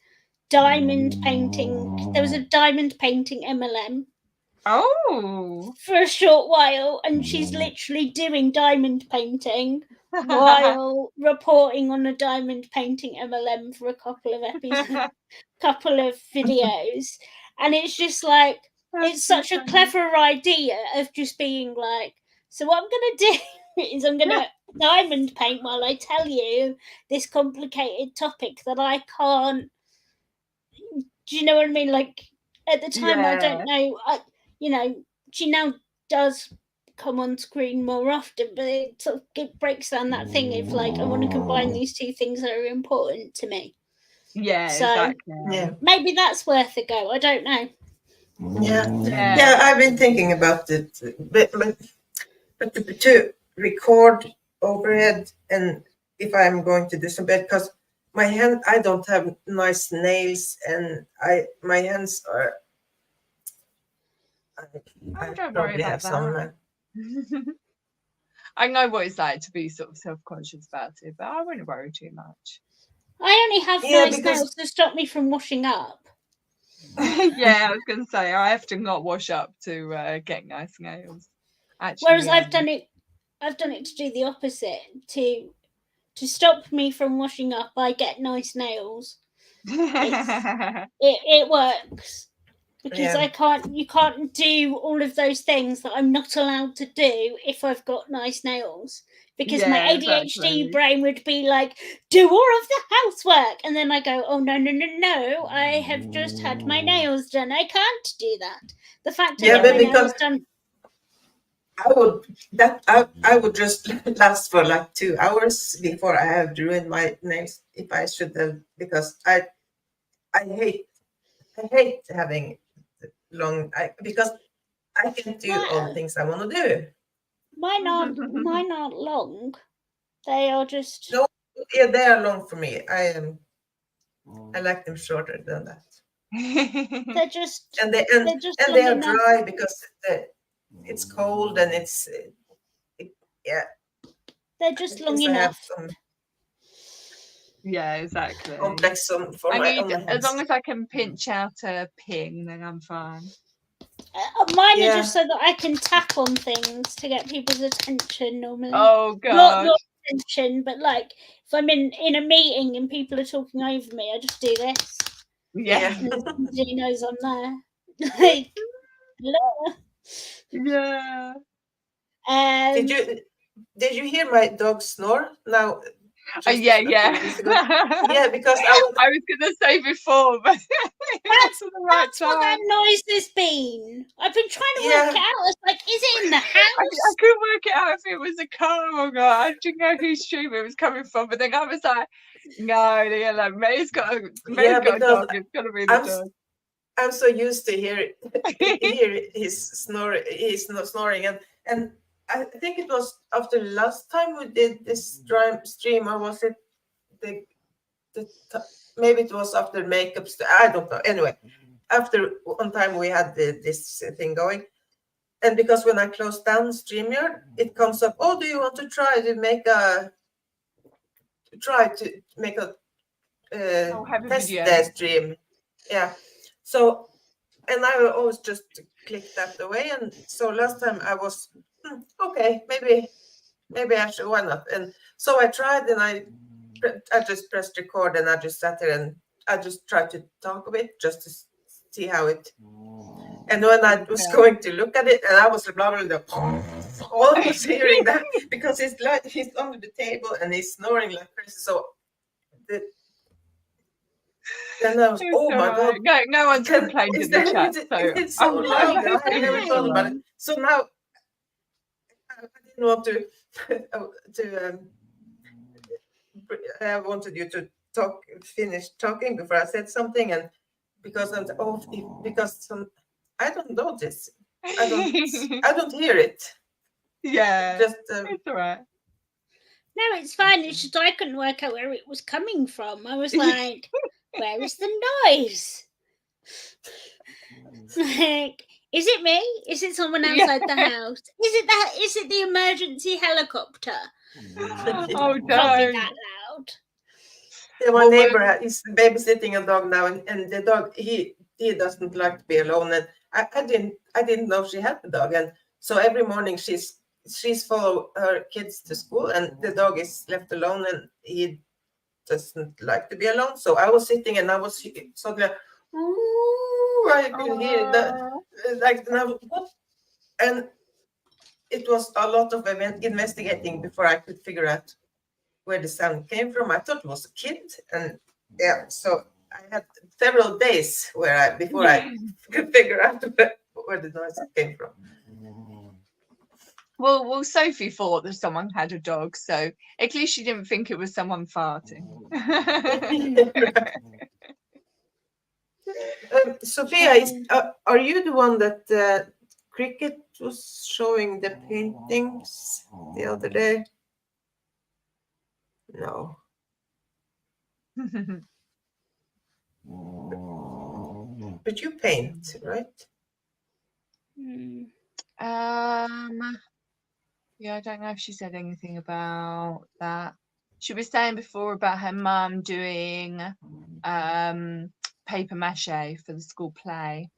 diamond painting. There was a diamond painting MLM Oh. for a short while, and she's literally doing diamond painting while reporting on a diamond painting MLM for a couple of episodes, couple of videos, and it's just like it's such a clever idea of just being like, so what I'm gonna do is I'm gonna diamond paint while I tell you this complicated topic that I can't. Do you know what I mean? Like at the time, I don't know. She now does come on screen more often, but it breaks down that thing of like I want to combine these two things that are important to me. Yeah, So exactly. maybe that's worth a go. I don't know. Yeah, I've been thinking about it, but to record overhead, and if I'm going to do some bed, because my hand, I don't have nice nails, and my hands are. I don't worry probably about have some. I know what it's like to be sort of self-conscious about it, but I wouldn't worry too much. I only have nice nails to stop me from washing up. Yeah, I was going to say I have to not wash up to get nice nails. Actually, whereas I've done it to do the opposite. To stop me from washing up, I get nice nails. It works because you can't do all of those things that I'm not allowed to do if I've got nice nails. Because my ADHD brain would be like, do all of the housework. And then I go, oh, no. I have just had my nails done. I can't do that. The fact I get my nails done. I would just last for like 2 hours before I have ruined my nails if I should have, because I hate having long, because I can't do all the things I want to do. Mine aren't long. They are just. No, yeah, they are long for me. I like them shorter than that. They're just. And they are dry because it's cold and it's They're just long enough. Yeah, exactly. Complex for as long as I can pinch out a ping, then I'm fine. Mine are just so that I can tap on things to get people's attention normally. Oh god. Not attention, but like if I'm in a meeting and people are talking over me, I just do this. Yeah. Somebody knows I'm there. Like, hello. Yeah. Did you hear my dog snore now? Yeah. Yeah, because I was gonna say before, but that's what that noise has been. I've been trying to work it out. It's like, is it in the house? I couldn't work it out if it was a car or not. I didn't know whose stream it was coming from, but then I was like, no, May's got a dog. It's gonna be the dog. I'm so used to hear his snoring. He's not snoring, and I think it was after last time we did this stream, or was it maybe it was after makeup? I don't know. Anyway, after one time we had this thing going, and because when I close down StreamYard, it comes up. Oh, do you want to try to make a test the stream? Yeah. So, and I always just click that away, and so last time I was. Okay, maybe I should, why not? And so I tried, and I just pressed record, and I just sat there and I just tried to talk a bit just to see how it. And when I was going to look at it, and I was almost hearing that because he's under the table and he's snoring like crazy. So then I was, oh my god! No one's complained in the chat. It's so loud. I never thought about it. So now. didn't want to I wanted you to finish talking before I said something, and because I'm I don't know this. I don't hear it. Yeah, Just it's all right. No, it's fine. It's just I couldn't work out where it was coming from. I was like, where is the noise? Like, is it me? Is it someone outside the house? Is it the emergency helicopter? Oh, Can't be don't. that loud. yeah, my Well, neighbor is babysitting a dog now, and the dog he doesn't like to be alone, and I didn't know she had the dog, and so every morning she's follow her kids to school, and the dog is left alone, and he doesn't like to be alone. So I was sitting, and I was suddenly, ooh, I could hear that, like, and it was a lot of investigating before I could figure out where the sound came from. I thought it was a kid, and yeah, so I had several days before I could figure out where the noise came from. Well, Sophie thought that someone had a dog, so at least she didn't think it was someone farting. Sophia, are you the one that Cricket was showing the paintings the other day? No. But you paint, right? Yeah, I don't know if she said anything about that. She was saying before about her mum doing paper mache for the school play.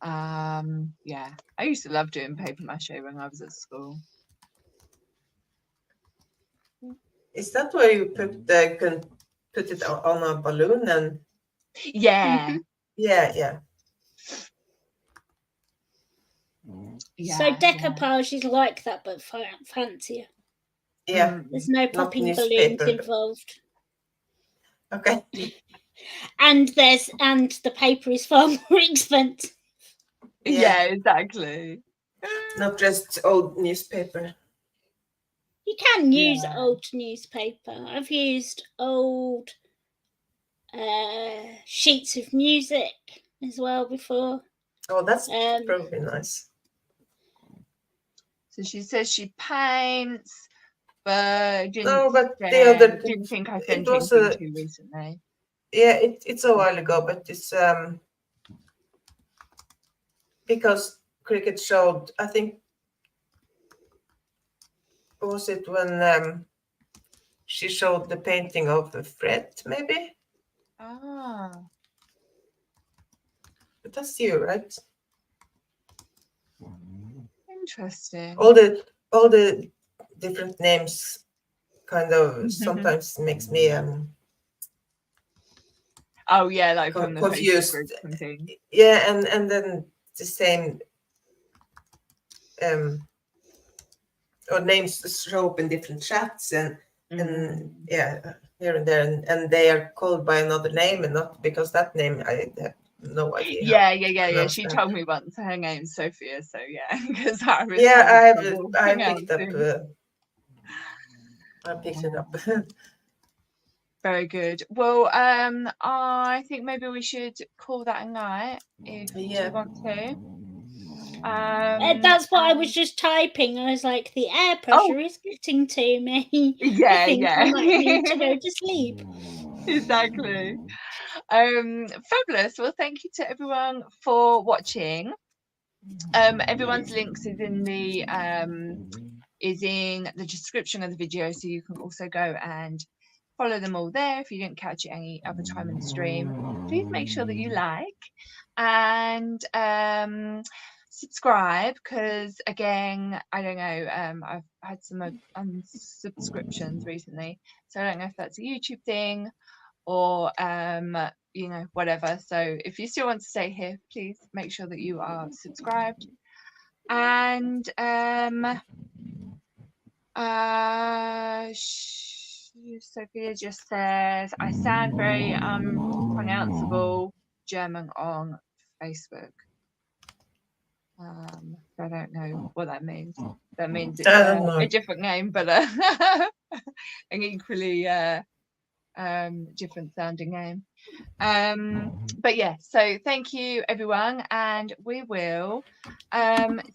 Yeah, I used to love doing paper mache when I was at school. Is that where you can put it on a balloon and? Yeah. Yeah. So decoupage is like that, but fancier. Yeah. There's no popping balloons newspaper. involved. Okay. And the paper is far more expensive. Yeah, exactly. Not just old newspaper. You can use old newspaper. I've used old sheets of music as well before. Oh, that's probably nice. So she says she paints, but didn't think I sent anything too recently. Yeah, it's a while ago, but it's because Cricket showed, I think, was it when she showed the painting of Fred, maybe? Ah. But that's you, right? Interesting. All the different names kind of sometimes makes me oh yeah, like from the confused. Facebook groups and things. Yeah, and then the same or names show up in different chats and yeah, here and there, and they are called by another name and not because that name I have no idea. Yeah. She told me once her name's Sophia, so yeah, because I was I picked it up. Very good. Well, I think maybe we should call that a night if you want to. That's what I was just typing. I was like, the air pressure is getting to me. I think I might need to go to sleep. Exactly. Fabulous. Well, thank you to everyone for watching. Everyone's links is in the description of the video, so you can also go and follow them all there. If you didn't catch it any other time in the stream, please make sure that you like and subscribe, because again, I don't know, I've had some unsubscriptions recently, so I don't know if that's a YouTube thing or you know, whatever. So if you still want to stay here, please make sure that you are subscribed. And Sophia just says, I sound very unpronounceable German on Facebook. I don't know what that means. That means it's I don't know. a different name, but an equally different sounding name. But yeah, so thank you everyone, and we will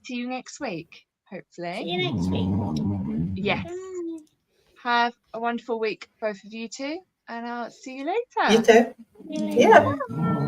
see you next week, hopefully. See you next week. Yes. Bye. Have a wonderful week, both of you two, and I'll see you later. You too. See you later. Yeah.